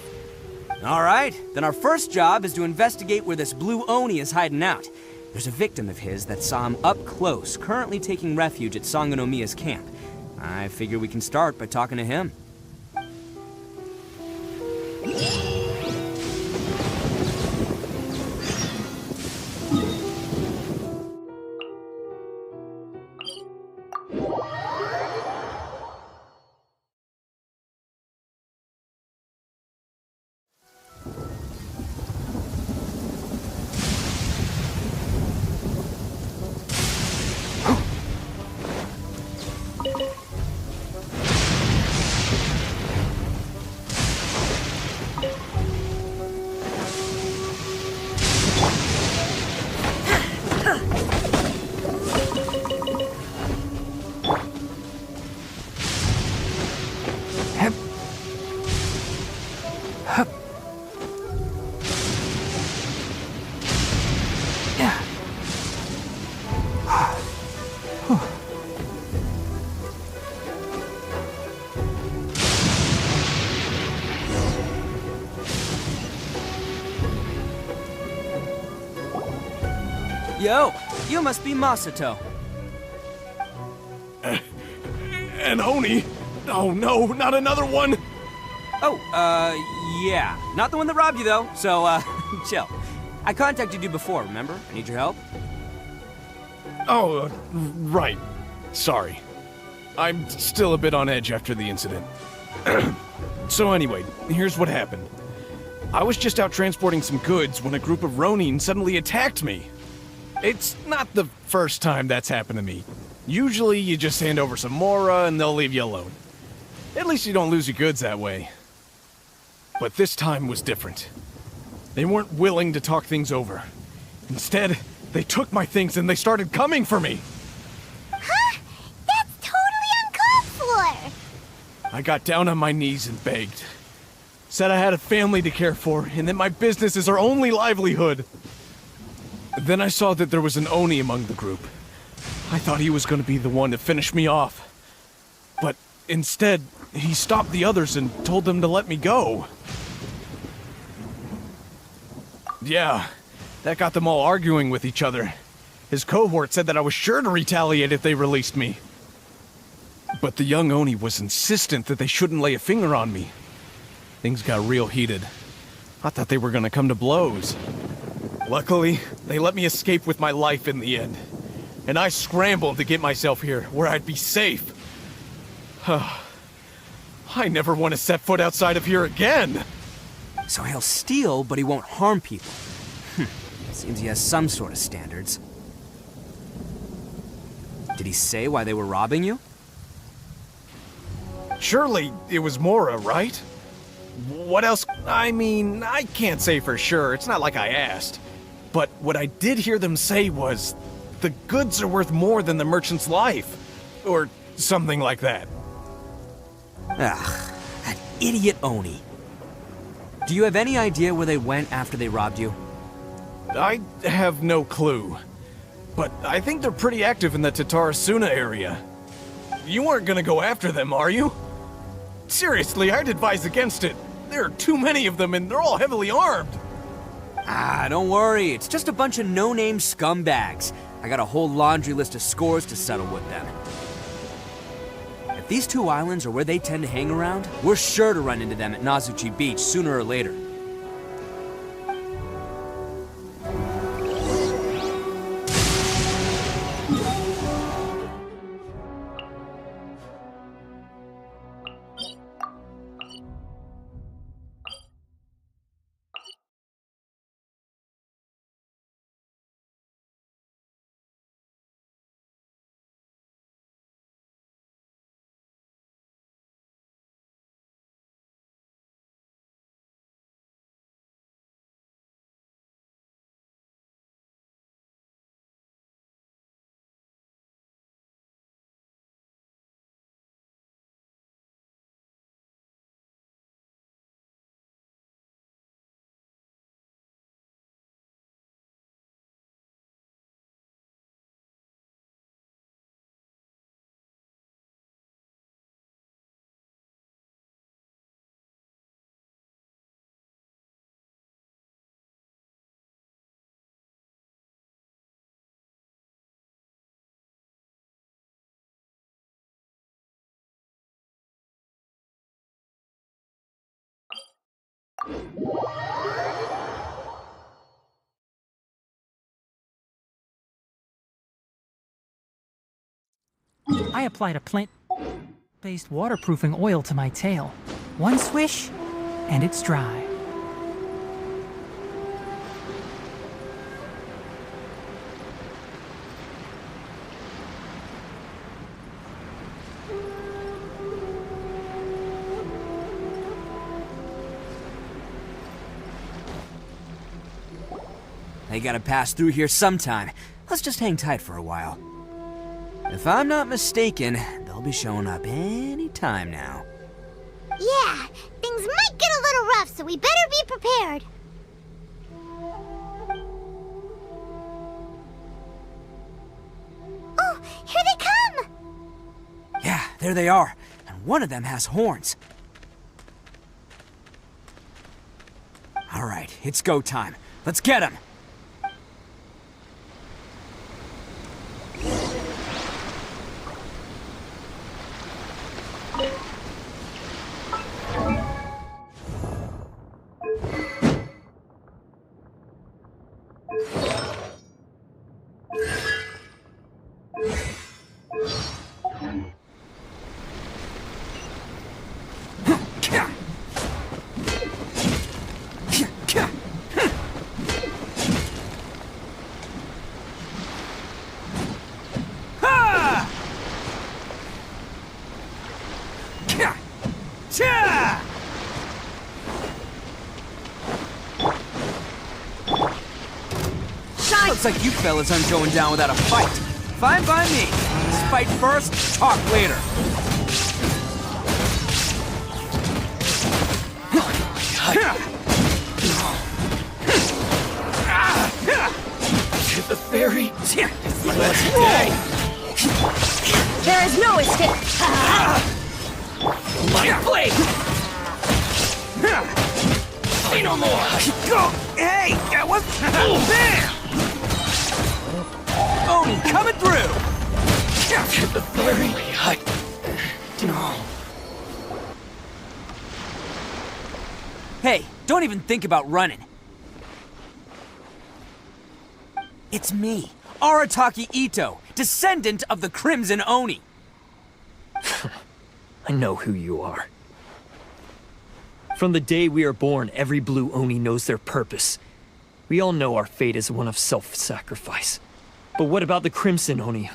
All right, then our first job is to investigate where this blue Oni is hiding out. There's a victim of his that saw him up close, currently taking refuge at Sangonomiya's camp. I figure we can start by talking to him. Yo, you must be Masato. An Oni? Oh no, not another one! Oh, yeah. Not the one that robbed you, though, so, chill. I contacted you before, remember? I need your help. Oh, right. Sorry. I'm still a bit on edge after the incident. So anyway, here's what happened. I was just out transporting some goods when a group of Ronin suddenly attacked me. It's not the first time that's happened to me. Usually you just hand over some Mora and they'll leave you alone. At least you don't lose your goods that way. But this time was different. They weren't willing to talk things over. Instead, they took my things and they started coming for me. Huh? That's totally uncalled for! I got down on my knees and begged. Said I had a family to care for and that my business is our only livelihood. Then I saw that there was an Oni among the group. I thought he was going to be the one to finish me off. But instead, he stopped the others and told them to let me go. Yeah, that got them all arguing with each other. His cohort said that I was sure to retaliate if they released me. But the young Oni was insistent that they shouldn't lay a finger on me. Things got real heated. I thought they were gonna come to blows. Luckily, they let me escape with my life in the end. And I scrambled to get myself here, where I'd be safe. I never want to set foot outside of here again! So he'll steal, but he won't harm people. Seems he has some sort of standards. Did he say why they were robbing you? Surely it was Mora, right? What else? I mean, I can't say for sure. It's not like I asked. But what I did hear them say was, the goods are worth more than the merchant's life. Or something like that. Ugh, that idiot Oni. Do you have any idea where they went after they robbed you? I have no clue. But I think they're pretty active in the Tatarasuna area. You aren't gonna go after them, are you? Seriously, I'd advise against it. There are too many of them and they're all heavily armed. Ah, don't worry. It's just a bunch of no-name scumbags. I got a whole laundry list of scores to settle with them. If these two islands are where they tend to hang around, we're sure to run into them at Nazuchi Beach sooner or later. I applied a plant-based waterproofing oil to my tail. One swish, and it's dry. They gotta pass through here sometime. Let's just hang tight for a while. If I'm not mistaken, they'll be showing up any time now. Yeah, things might get a little rough, so we better be prepared. Oh, here they come! Yeah, there they are. And one of them has horns. All right, it's go time. Let's get him! Looks like you fellas aren't going down without a fight. Fine by me. Let's fight first, talk later. little more! Hey! That was... Bam! Oni coming through! Hey, don't even think about running. It's me, AratakiItto, descendant of the Crimson Oni. I know who you are. From the day we are born, every blue Oni knows their purpose. We all know our fate is one of self-sacrifice. But what about the Crimson Oni,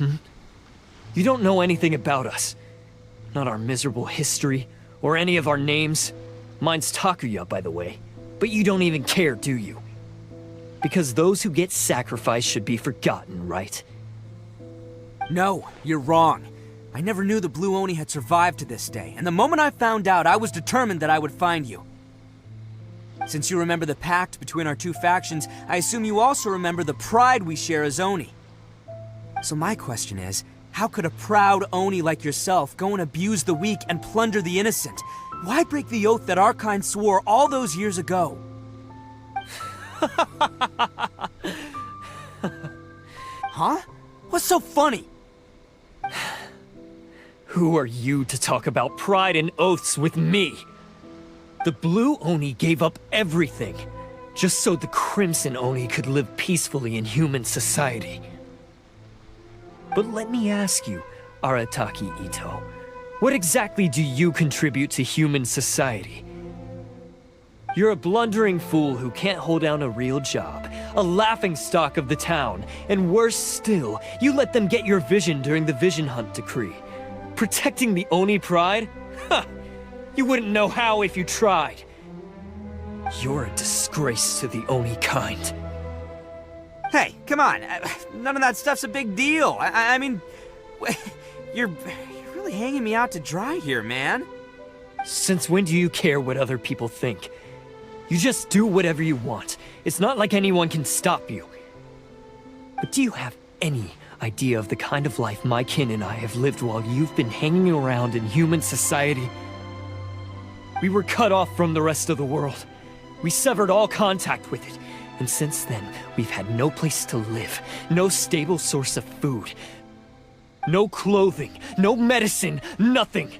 You don't know anything about us. Not our miserable history, or any of our names. Mine's Takuya, by the way. But you don't even care, do you? Because those who get sacrificed should be forgotten, right? No, you're wrong. I never knew the Blue Oni had survived to this day, and the moment I found out, I was determined that I would find you. Since you remember the pact between our two factions, I assume you also remember the pride we share as Oni. So my question is, how could a proud Oni like yourself go and abuse the weak and plunder the innocent? Why break the oath that our kind swore all those years ago? Huh? What's so funny? Who are you to talk about pride and oaths with me? The Blue Oni gave up everything, just so the Crimson Oni could live peacefully in human society. But let me ask you, AratakiItto, what exactly do you contribute to human society? You're a blundering fool who can't hold down a real job, a laughingstock of the town, and worse still, you let them get your vision during the Vision Hunt decree. Protecting the Oni pride? Ha! You wouldn't know how if you tried. You're a disgrace to the Oni kind. Hey, come on. None of that stuff's a big deal. I mean, you're really hanging me out to dry here, man. Since when do you care what other people think? You just do whatever you want. It's not like anyone can stop you. But do you have any idea of the kind of life my kin and I have lived while you've been hanging around in human society? We were cut off from the rest of the world. We severed all contact with it. And since then, we've had no place to live, no stable source of food, no clothing, no medicine, nothing.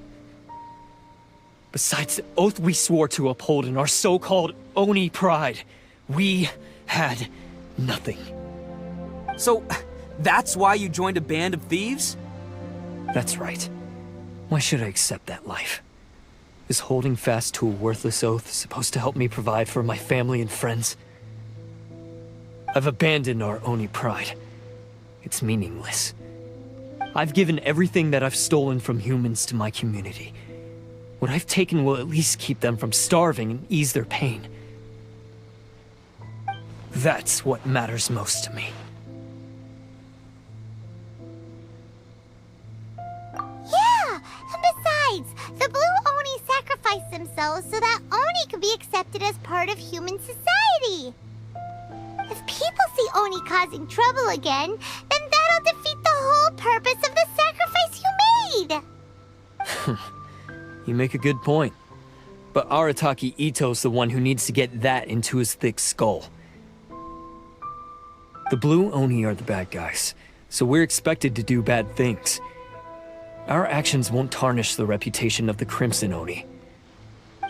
Besides the oath we swore to uphold in our so-called Oni pride, we had nothing. So, that's why you joined a band of thieves? That's right. Why should I accept that life? Is holding fast to a worthless oath supposed to help me provide for my family and friends? I've abandoned our Oni pride. It's meaningless. I've given everything that I've stolen from humans to my community. What I've taken will at least keep them from starving and ease their pain. That's what matters most to me. Yeah! And besides, the Blue Oni sacrificed themselves so that Oni could be accepted as part of human society. If people see Oni causing trouble again, then that'll defeat the whole purpose of the sacrifice you made! You make a good point. But AratakiItto's the one who needs to get that into his thick skull. The Blue Oni are the bad guys, so we're expected to do bad things. Our actions won't tarnish the reputation of the Crimson Oni.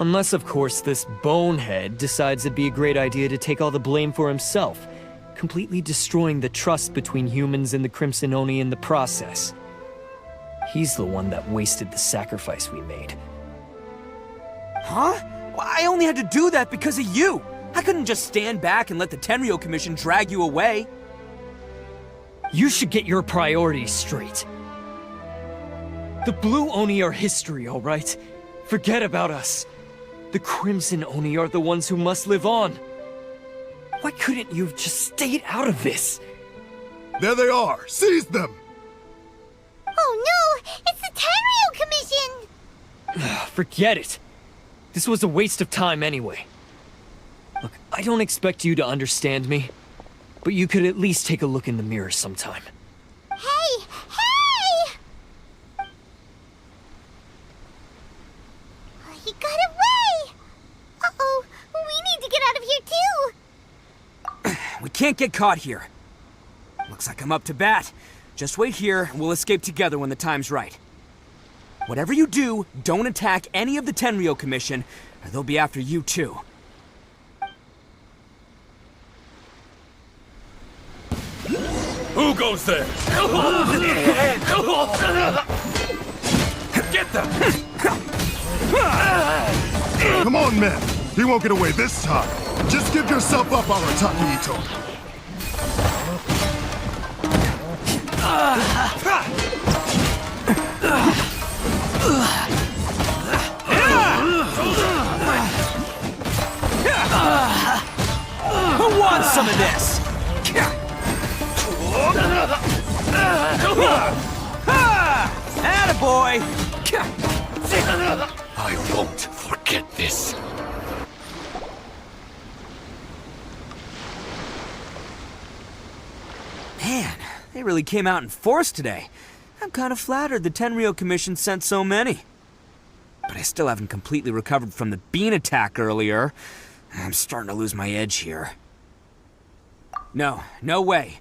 Unless, of course, this bonehead decides it'd be a great idea to take all the blame for himself, completely destroying the trust between humans and the Crimson Oni in the process. He's the one that wasted the sacrifice we made. Huh? Well, I only had to do that because of you! I couldn't just stand back and let the Tenryo Commission drag you away. You should get your priorities straight. The Blue Oni are history, all right? Forget about us. The Crimson Oni are the ones who must live on. Why couldn't you have just stayed out of this? There they are! Seize them! Oh no! It's the Tenryo Commission! Forget it. This was a waste of time anyway. Look, I don't expect you to understand me, but you could at least take a look in the mirror sometime. Hey! Hey! He got away! Uh-oh, we need to get out of can't get caught here. Looks like I'm up to bat. Just wait here, and we'll escape together when the time's right. Whatever you do, don't attack any of the Tenryou Commission, or they'll be after you too. Who goes there? Get them! Come on, men. He won't get away this time. Just give yourself up, Arataki-Itto. Who wants some of this? Attaboy! I won't forget this. Man, they really came out in force today. I'm kind of flattered the Tenryou Commission sent so many. But I still haven't completely recovered from the bean attack earlier. I'm starting to lose my edge here. No way.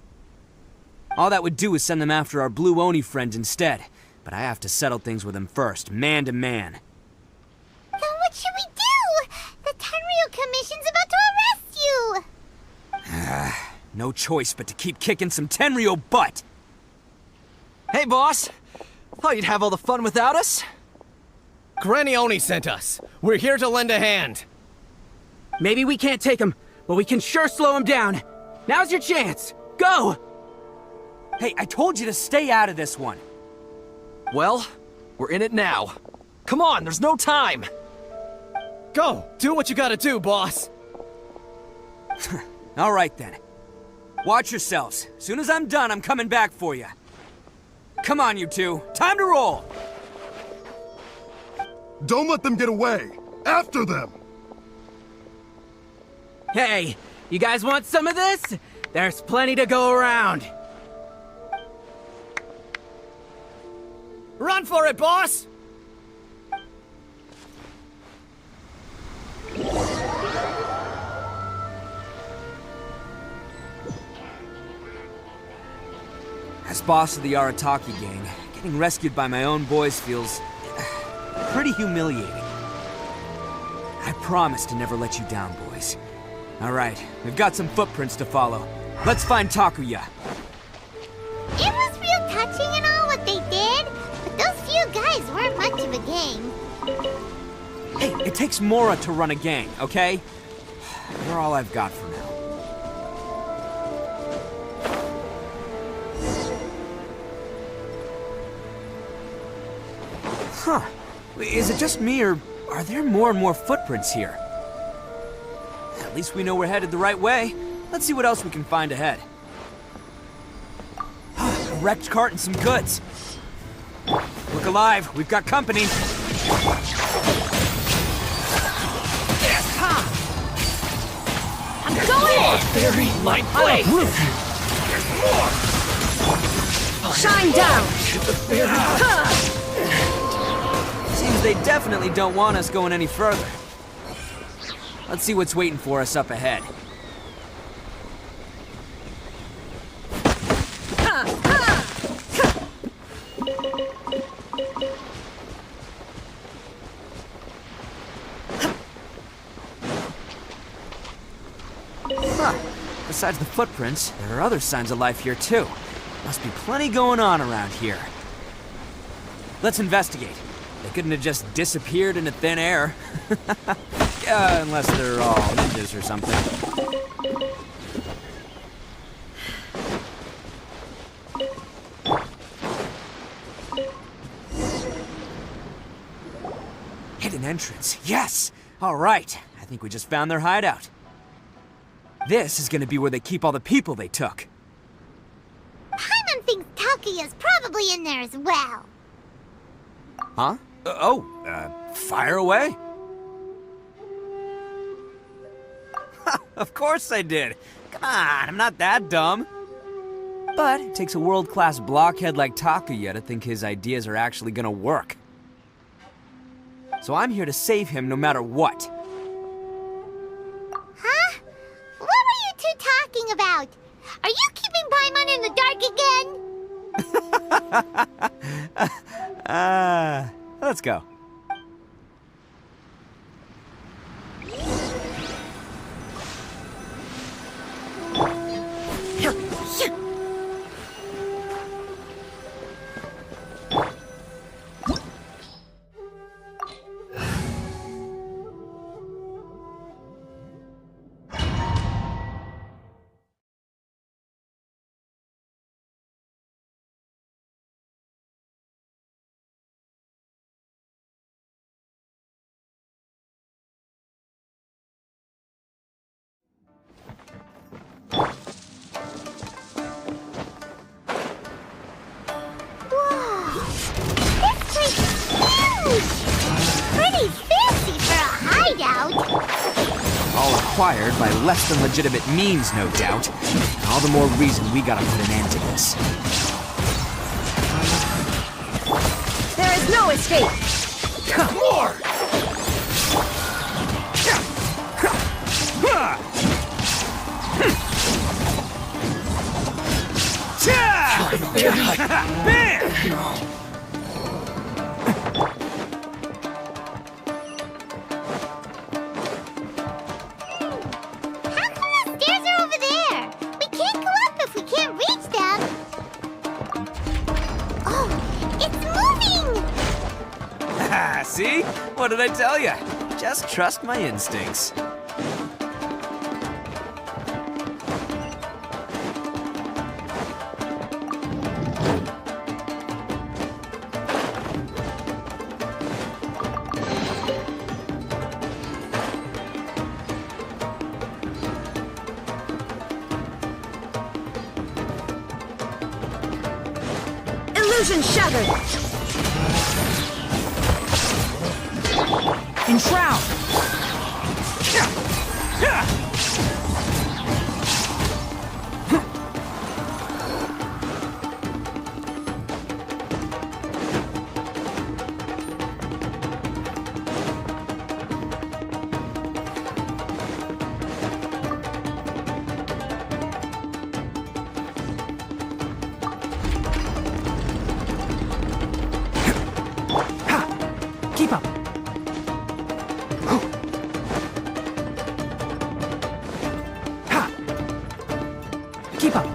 All that would do is send them after our blue Oni friend instead. But I have to settle things with him first, man to man. Then what should we do? The Tenryou Commission's about to arrest you! No choice but to keep kicking some Tenryou butt! Hey, boss! Thought you'd have all the fun without us? Granny Oni sent us. We're here to lend a hand. Maybe we can't take him, but we can sure slow him down. Now's your chance! Go! Hey, I told you to stay out of this one. Well, we're in it now. Come on, there's no time! Go! Do what you gotta do, boss! All right, then. Watch yourselves. As soon as I'm done, I'm coming back for you. Come on, you two. Time to roll! Don't let them get away. After them! Hey, you guys want some of this? There's plenty to go around. Run for it, boss! As boss of the Arataki gang, getting rescued by my own boys feels pretty humiliating. I promise to never let you down, boys. All right, we've got some footprints to follow. Let's find Takuya. It was real touching and all what they did, but those few guys weren't much of a gang. Hey, it takes Mora to run a gang, okay? You're all I've got for now. Huh. Is it just me, or are there more and more footprints here? At least we know we're headed the right way. Let's see what else we can find ahead. A wrecked cart and some goods. Look alive, we've got company. I'm going! Bury my blade! There's more! Shine down! Seems they definitely don't want us going any further. Let's see what's waiting for us up ahead. Besides the footprints, there are other signs of life here too. Must be plenty going on around here. Let's investigate. They couldn't have just disappeared into thin air. Unless they're all ninjas or something. Hidden entrance. Yes! All right. I think we just found their hideout. This is gonna be where they keep all the people they took. Paimon thinks Takuya's probably in there as well. Huh? Fire away. Of course I did. Come on, I'm not that dumb. But it takes a world-class blockhead like Takuya to think his ideas are actually gonna work. So I'm here to save him no matter what. Huh? What were you two talking about? Are you keeping Paimon in the dark again? Let's go. Pretty fancy for a hideout. All acquired by less than legitimate means, no doubt. All the more reason we gotta put an end to this. There is no escape! More! How come the stairs are over there? We can't go up if we can't reach them. Oh, it's moving! See? What did I tell you? Just trust my instincts. Illusion shattered! Enshroud! Keep up! Keep up!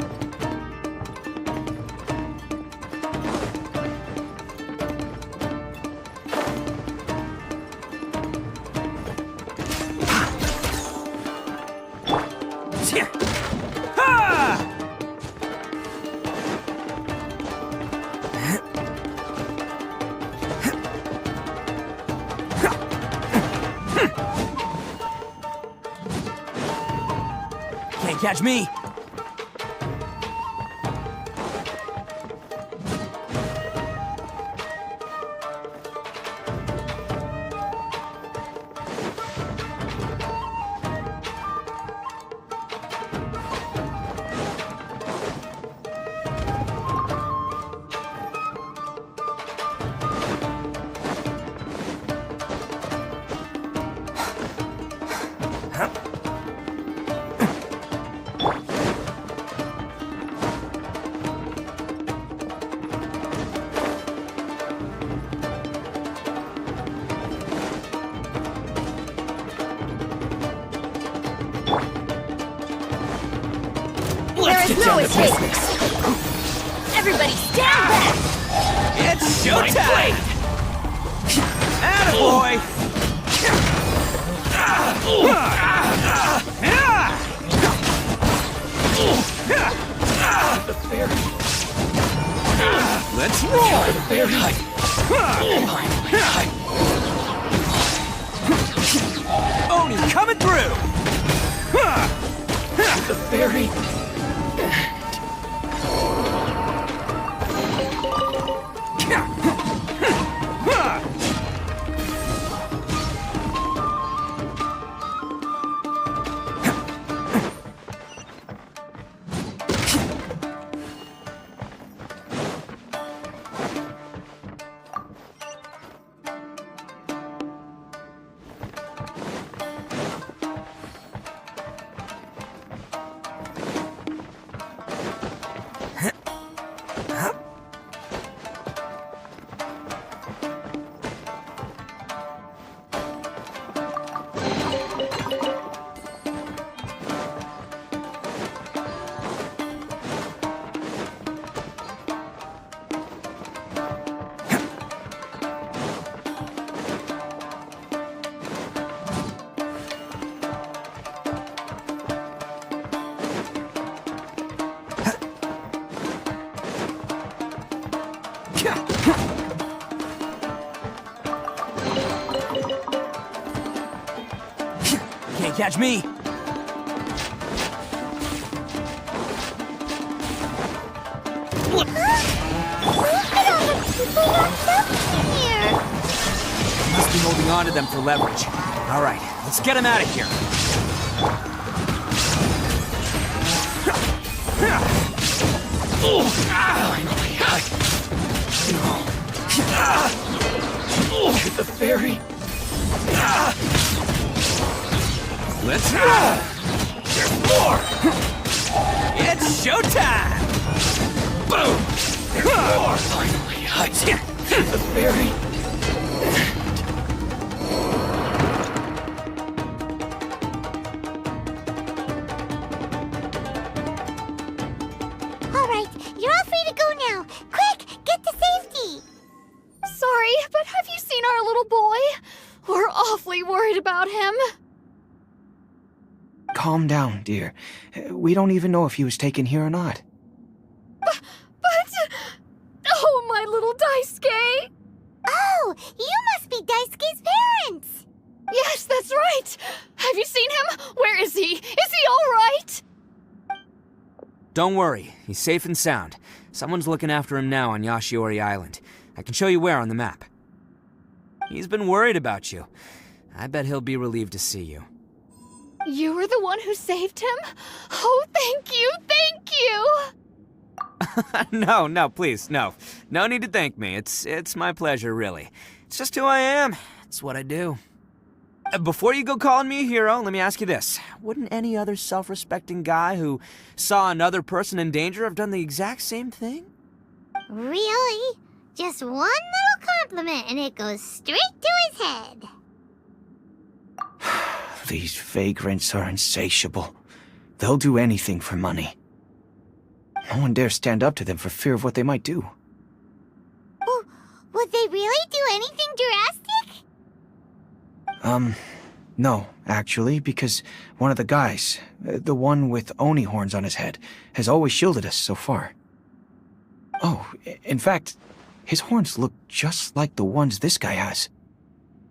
Can't catch me. There is no escape! Everybody stand back! It's showtime! Attaboy! Let's roll! Oni coming through! The fairy. Can't catch me. Must be holding on to them for leverage. All right, let's get him out of here. Get the ferry. Let's There's more. It's showtime! Boom. There's more. Finally, Get the ferry. All right, you're all free to go now. Quick, get to safety. Sorry, but have you seen our little boy? We're awfully worried about him. Calm down, dear. We don't even know if he was taken here or not. But... Oh, my little Daisuke! Oh, you must be Daisuke's parents! Yes, that's right! Have you seen him? Where is he? Is he all right? Don't worry, he's safe and sound. Someone's looking after him now on Yashiori Island. I can show you where on the map. He's been worried about you. I bet he'll be relieved to see you. You were the one who saved him? Oh, thank you, thank you! No, please, no. No need to thank me. It's my pleasure, really. It's just who I am. It's what I do. Before you go calling me a hero, let me ask you this. Wouldn't any other self-respecting guy who saw another person in danger have done the exact same thing? Really? Just one little compliment and it goes straight to his head. These vagrants are insatiable. They'll do anything for money. No one dares stand up to them for fear of what they might do. Oh, would they really do anything drastic? No, actually, because one of the guys, the one with Oni horns on his head, has always shielded us so far. Oh, in fact, his horns look just like the ones this guy has.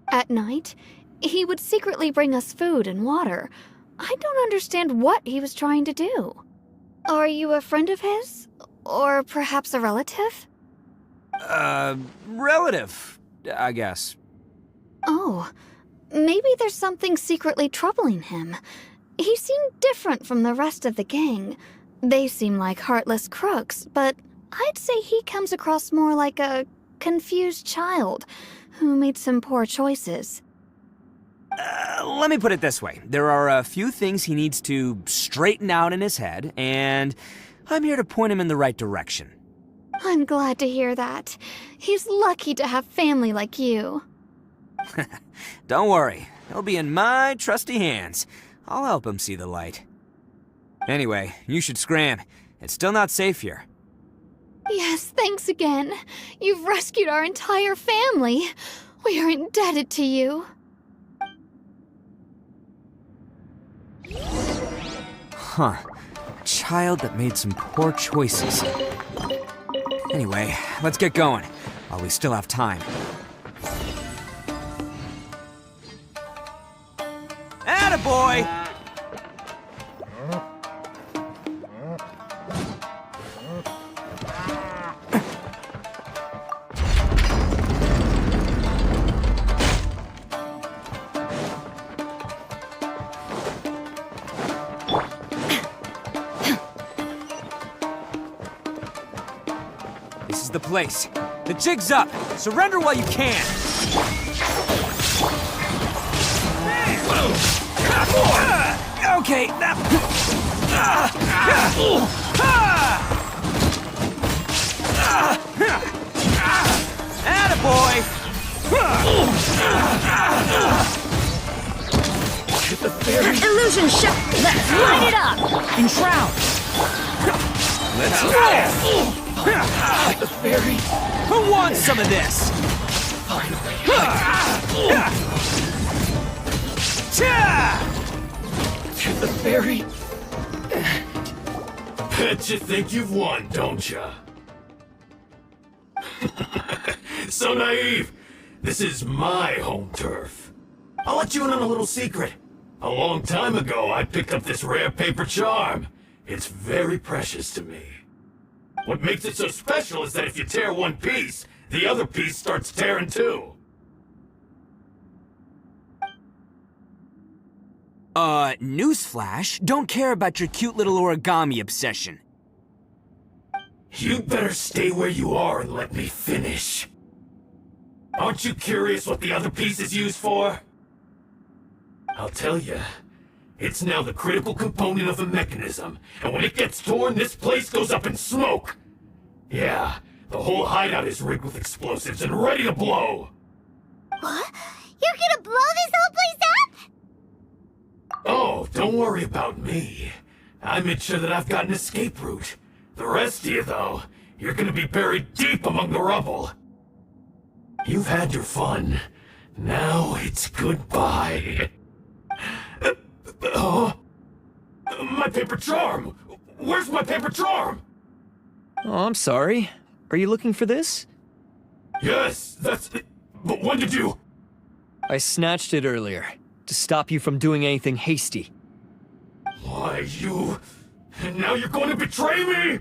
At night, he would secretly bring us food and water. I don't understand what he was trying to do. Are you a friend of his? Or perhaps a relative? Relative, I guess. Oh, maybe there's something secretly troubling him. He seemed different from the rest of the gang. They seem like heartless crooks, but I'd say he comes across more like a confused child who made some poor choices. Let me put it this way. There are a few things he needs to straighten out in his head, and I'm here to point him in the right direction. I'm glad to hear that. He's lucky to have family like you. Don't worry. He'll be in my trusty hands. I'll help him see the light. Anyway, you should scram. It's still not safe here. Yes, thanks again. You've rescued our entire family. We are indebted to you. Huh. A child that made some poor choices. Anyway, let's get going, while we still have time. Attaboy! This is the place. The jig's up. Surrender while you can. Okay, that... Attaboy! Get the ferry. Illusion shot! Let's light it up! Enshroud! Let's Get the ferry. Who wants some of this? Finally. Get the ferry. Bet you think you've won, don't ya? So naive. This is my home turf. I'll let you in on a little secret. A long time ago, I picked up this rare paper charm. It's very precious to me. What makes it so special is that if you tear one piece, the other piece starts tearing too. Newsflash, don't care about your cute little origami obsession. You'd better stay where you are and let me finish. Aren't you curious what the other piece is used for? I'll tell you. It's now the critical component of the mechanism, and when it gets torn, this place goes up in smoke! Yeah, the whole hideout is rigged with explosives and ready to blow! What? You're gonna blow this whole place up? Oh, don't worry about me. I made sure that I've got an escape route. The rest of you, though, you're gonna be buried deep among the rubble. You've had your fun. Now it's goodbye. My paper charm! Where's my paper charm? Oh, I'm sorry. Are you looking for this? Yes, that's it. But when did you... I snatched it earlier, to stop you from doing anything hasty. Why, you... And now you're going to betray me?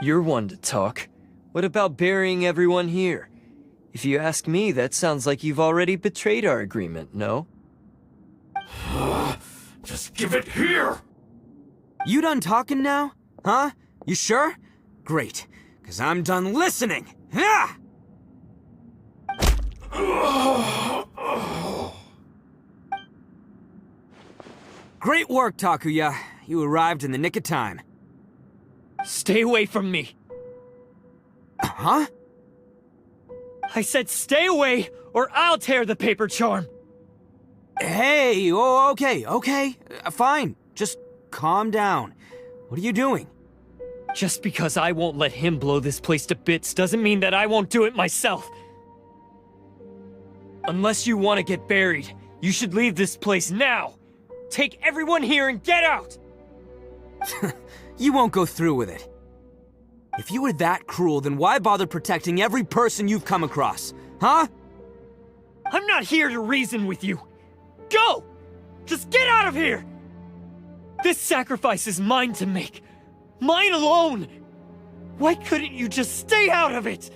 You're one to talk. What about burying everyone here? If you ask me, that sounds like you've already betrayed our agreement, no? Just give it here! You done talking now? Huh? You sure? Great, because I'm done listening! Ah! Great work, Takuya. You arrived in the nick of time. Stay away from me! Huh? I said stay away, or I'll tear the paper charm! Hey, oh, okay. Fine. Just calm down. What are you doing? Just because I won't let him blow this place to bits doesn't mean that I won't do it myself. Unless you want to get buried, you should leave this place now. Take everyone here and get out! You won't go through with it. If you were that cruel, then why bother protecting every person you've come across? Huh? I'm not here to reason with you. Go! Just get out of here! This sacrifice is mine to make. Mine alone! Why couldn't you just stay out of it?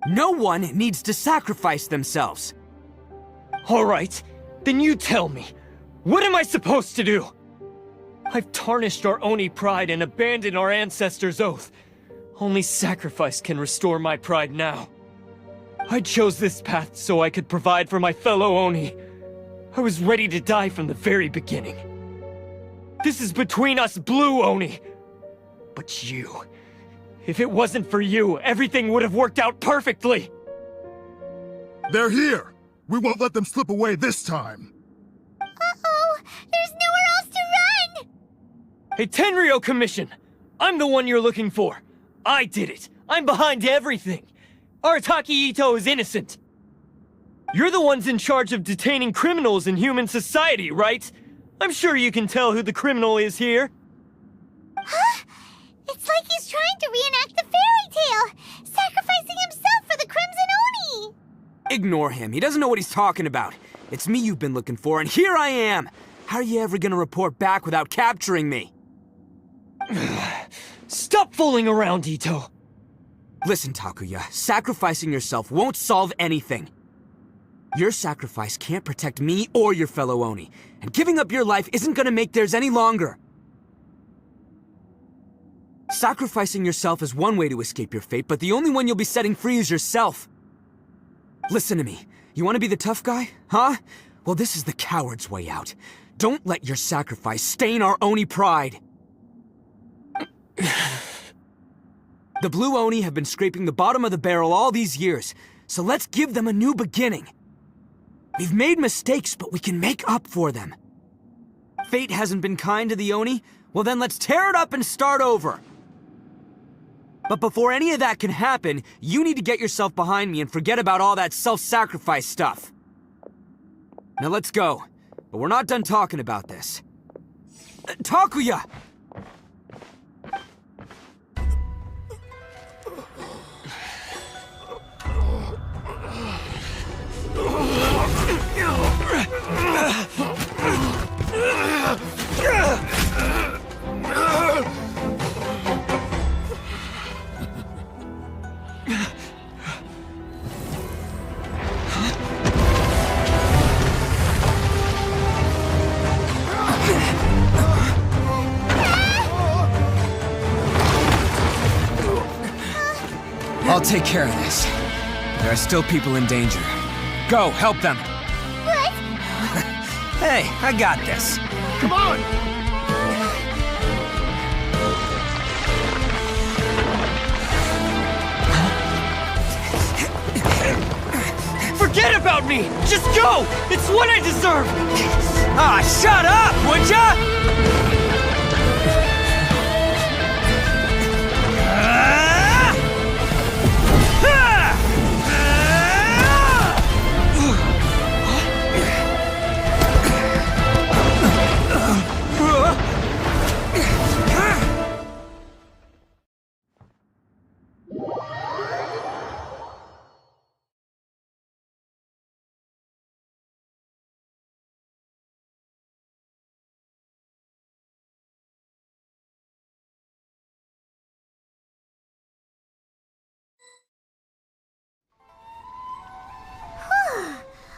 No one needs to sacrifice themselves. Alright, then you tell me. What am I supposed to do? I've tarnished our Oni pride and abandoned our ancestors' oath. Only sacrifice can restore my pride now. I chose this path so I could provide for my fellow Oni. I was ready to die from the very beginning. This is between us Blue Oni. But you... If it wasn't for you, everything would have worked out perfectly! They're here! We won't let them slip away this time! Uh-oh! There's nowhere else to run! Hey, Tenryo Commission! I'm the one you're looking for. I did it. I'm behind everything. Arataki-Itto is innocent. You're the ones in charge of detaining criminals in human society, right? I'm sure you can tell who the criminal is here. Huh? It's like he's trying to reenact the fairy tale, sacrificing himself for the Crimson Oni! Ignore him. He doesn't know what he's talking about. It's me you've been looking for, and here I am! How are you ever gonna report back without capturing me? Stop fooling around, Itto! Listen, Takuya, sacrificing yourself won't solve anything. Your sacrifice can't protect me or your fellow Oni, and giving up your life isn't gonna make theirs any longer. Sacrificing yourself is one way to escape your fate, but the only one you'll be setting free is yourself. Listen to me. You want to be the tough guy? Huh? Well, this is the coward's way out. Don't let your sacrifice stain our Oni pride. The Blue Oni have been scraping the bottom of the barrel all these years, so let's give them a new beginning. We've made mistakes, but we can make up for them. Fate hasn't been kind to the Oni? Well then let's tear it up and start over. But before any of that can happen, you need to get yourself behind me and forget about all that self-sacrifice stuff. Now let's go. But we're not done talking about this. Takuya! I'll take care of this. There are still people in danger. Go, help them. What? Hey, I got this. Come on! Forget about me! Just go! It's what I deserve! Ah, shut up, would ya?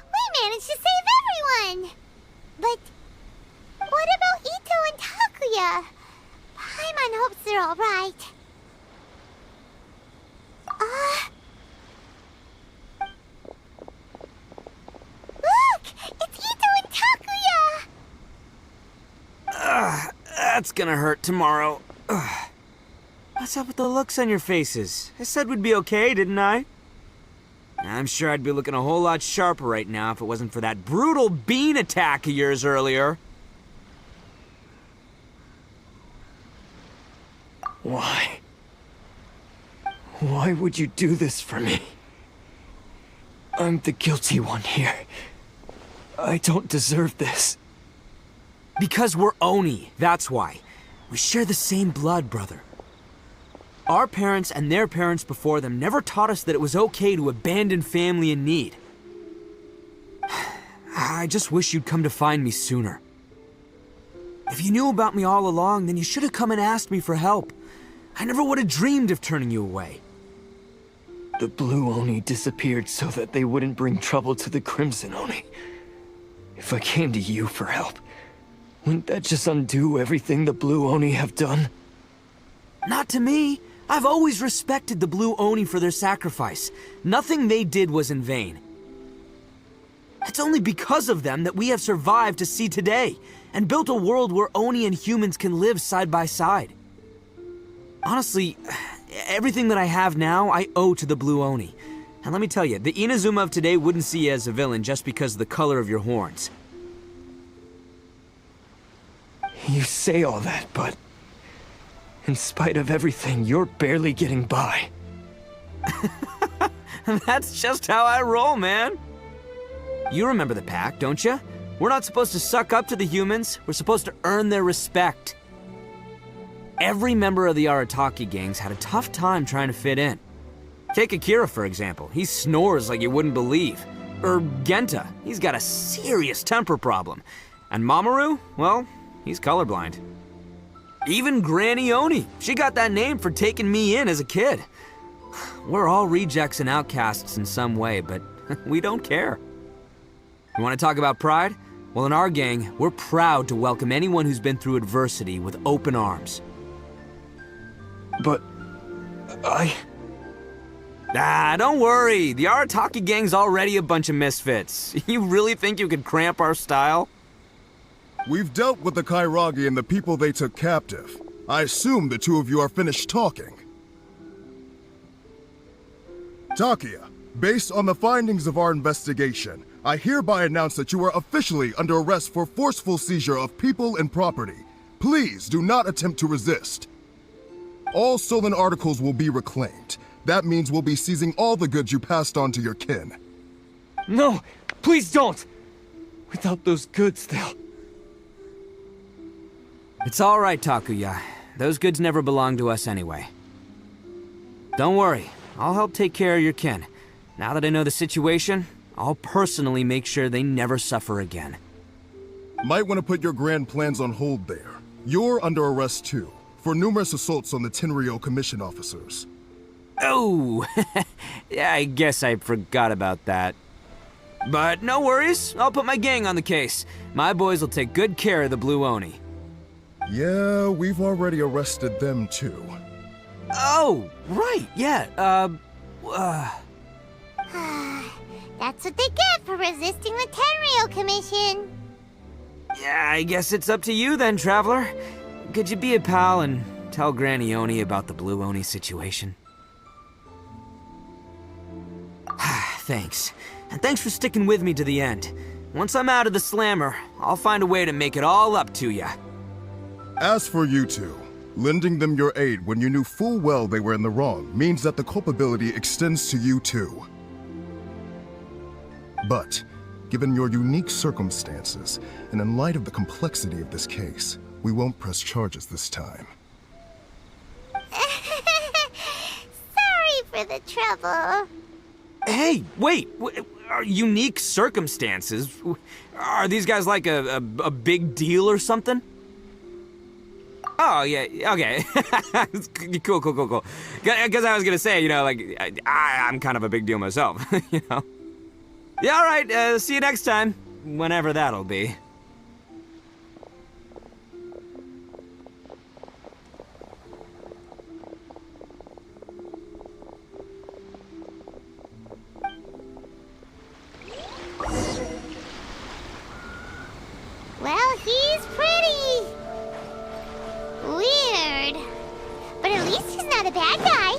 We managed to save everyone! But what about Ito and Takuya? Paimon hopes they're alright. Look! It's Ito and Takuya! That's gonna hurt tomorrow. What's up with the looks on your faces? I said we'd be okay, didn't I? I'm sure I'd be looking a whole lot sharper right now if it wasn't for that brutal bean attack of yours earlier. Why? Why would you do this for me? I'm the guilty one here. I don't deserve this. Because we're Oni, that's why. We share the same blood, brother. Our parents and their parents before them never taught us that it was okay to abandon family in need. I just wish you'd come to find me sooner. If you knew about me all along, then you should have come and asked me for help. I never would have dreamed of turning you away. The Blue Oni disappeared so that they wouldn't bring trouble to the Crimson Oni. If I came to you for help, wouldn't that just undo everything the Blue Oni have done? Not to me. I've always respected the Blue Oni for their sacrifice. Nothing they did was in vain. It's only because of them that we have survived to see today, and built a world where Oni and humans can live side by side. Honestly, everything that I have now, I owe to the Blue Oni. And let me tell you, the Inazuma of today wouldn't see you as a villain just because of the color of your horns. You say all that, but in spite of everything, you're barely getting by. That's just how I roll, man. You remember the pact, don't you? We're not supposed to suck up to the humans. We're supposed to earn their respect. Every member of the Arataki gangs had a tough time trying to fit in. Take Akira, for example. He snores like you wouldn't believe. Or Genta. He's got a serious temper problem. And Mamoru, well, he's colorblind. Even Granny Oni. She got that name for taking me in as a kid. We're all rejects and outcasts in some way, but we don't care. You want to talk about pride? Well, in our gang, we're proud to welcome anyone who's been through adversity with open arms. But don't worry. The Arataki gang's already a bunch of misfits. You really think you could cramp our style? We've dealt with the Kairagi and the people they took captive. I assume the two of you are finished talking. Takuya, based on the findings of our investigation, I hereby announce that you are officially under arrest for forceful seizure of people and property. Please do not attempt to resist. All stolen articles will be reclaimed. That means we'll be seizing all the goods you passed on to your kin. No, please don't! Without those goods, they'll... It's all right, Takuya. Those goods never belonged to us anyway. Don't worry. I'll help take care of your kin. Now that I know the situation, I'll personally make sure they never suffer again. Might want to put your grand plans on hold there. You're under arrest too, for numerous assaults on the Tenryo Commission officers. Oh, yeah, I guess I forgot about that. But no worries, I'll put my gang on the case. My boys will take good care of the Blue Oni. Yeah, we've already arrested them too. Oh, right, yeah, That's what they get for resisting the Tenryo Commission. Yeah, I guess it's up to you then, Traveler. Could you be a pal and tell Granny Oni about the Blue Oni situation? Thanks. And thanks for sticking with me to the end. Once I'm out of the slammer, I'll find a way to make it all up to ya. As for you two, lending them your aid when you knew full well they were in the wrong means that the culpability extends to you too. But, given your unique circumstances, and in light of the complexity of this case, we won't press charges this time. Sorry for the trouble. Hey, wait! Unique circumstances? Are these guys like a big deal or something? Oh, yeah, okay. Cool. Because I was gonna say, you know, like, I'm kind of a big deal myself, you know? Yeah, alright, see you next time. Whenever that'll be. Well, he's pretty weird. But at least he's not a bad guy.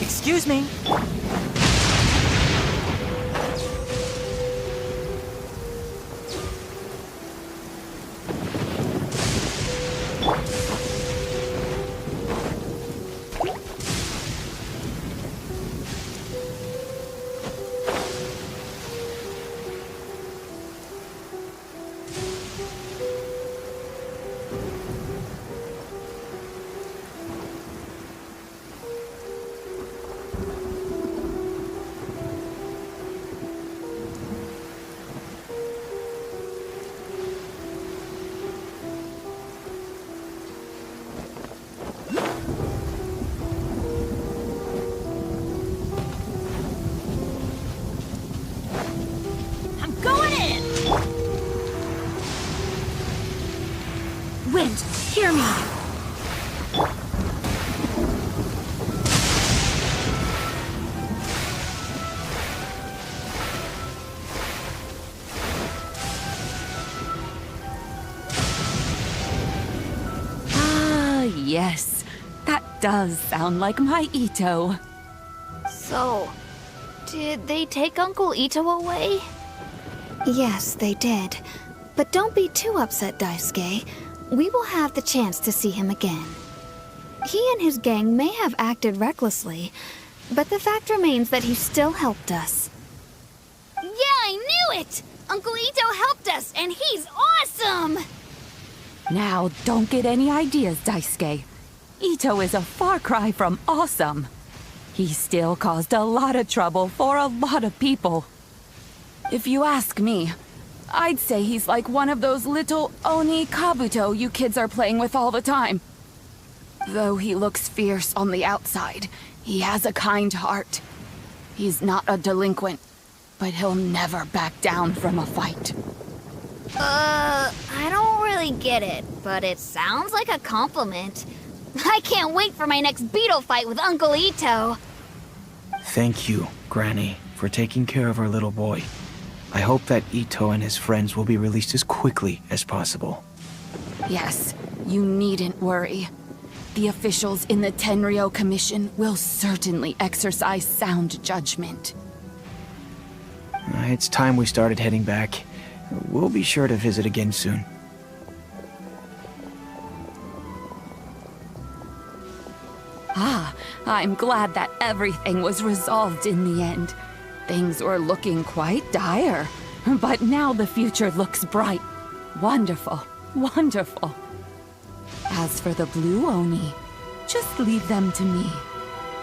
Excuse me. Wind, hear me. Ah, yes. That does sound like my Ito. So, did they take Uncle Ito away? Yes, they did. But don't be too upset, Daisuke. We will have the chance to see him again. He and his gang may have acted recklessly, but the fact remains that he still helped us. Yeah, I knew it! Uncle Ito helped us, and he's awesome! Now, don't get any ideas, Daisuke. Ito is a far cry from awesome. He still caused a lot of trouble for a lot of people. If you ask me, I'd say he's like one of those little Oni Kabuto you kids are playing with all the time. Though he looks fierce on the outside, he has a kind heart. He's not a delinquent, but he'll never back down from a fight. I don't really get it, but it sounds like a compliment. I can't wait for my next beetle fight with Uncle Ito. Thank you, Granny, for taking care of our little boy. I hope that Ito and his friends will be released as quickly as possible. Yes, you needn't worry. The officials in the Tenryo Commission will certainly exercise sound judgment. It's time we started heading back. We'll be sure to visit again soon. Ah, I'm glad that everything was resolved in the end. Things were looking quite dire, but now the future looks bright. Wonderful, wonderful. As for the Blue Oni, just leave them to me.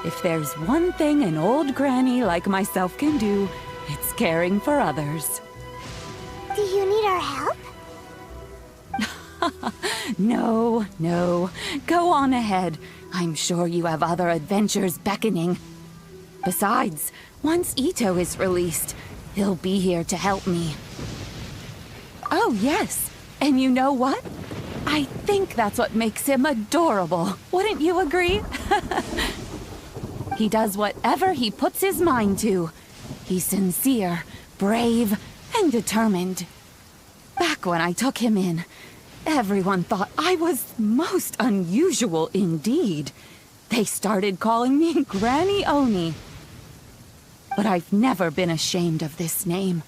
If there's one thing an old granny like myself can do, it's caring for others. Do you need our help? No, no. Go on ahead. I'm sure you have other adventures beckoning. Besides, once Ito is released, he'll be here to help me. Oh, yes. And you know what? I think that's what makes him adorable. Wouldn't you agree? He does whatever he puts his mind to. He's sincere, brave, and determined. Back when I took him in, everyone thought I was most unusual indeed. They started calling me Granny Oni. But I've never been ashamed of this name.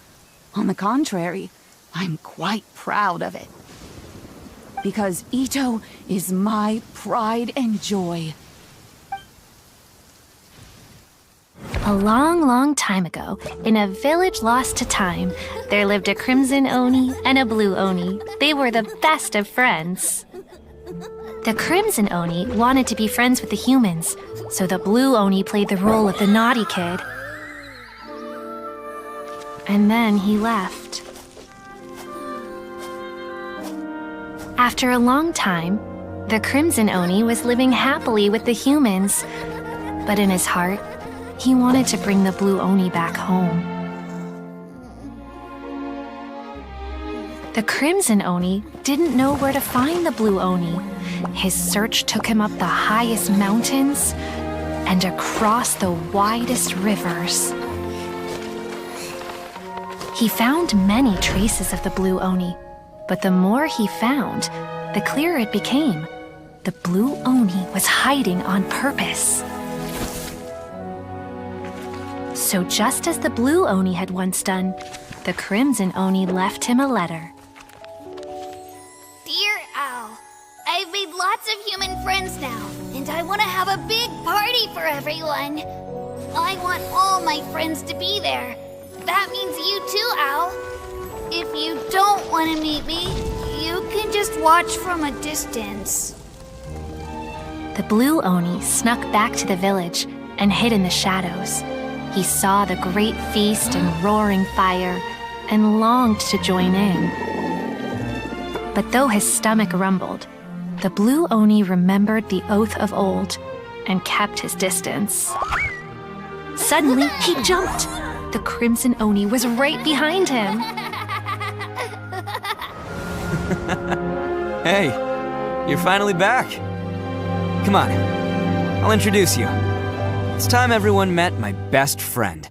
On the contrary, I'm quite proud of it. Because Ito is my pride and joy. A long, long time ago, in a village lost to time, there lived a crimson Oni and a blue Oni. They were the best of friends. The crimson Oni wanted to be friends with the humans, so the blue Oni played the role of the naughty kid. And then he left. After a long time, the crimson Oni was living happily with the humans, but in his heart, he wanted to bring the blue Oni back home. The crimson Oni didn't know where to find the blue Oni. His search took him up the highest mountains and across the widest rivers. He found many traces of the blue Oni, but the more he found, the clearer it became. The blue Oni was hiding on purpose. So just as the blue Oni had once done, the crimson Oni left him a letter. Dear Owl, I've made lots of human friends now, and I want to have a big party for everyone. I want all my friends to be there. That means you too, Owl. If you don't want to meet me, you can just watch from a distance. The blue Oni snuck back to the village and hid in the shadows. He saw the great feast and roaring fire and longed to join in. But though his stomach rumbled, the blue Oni remembered the oath of old and kept his distance. Suddenly, he jumped. The crimson Oni was right behind him. Hey, you're finally back. Come on, I'll introduce you. It's time everyone met my best friend.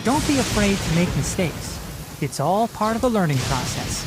Don't be afraid to make mistakes. It's all part of the learning process.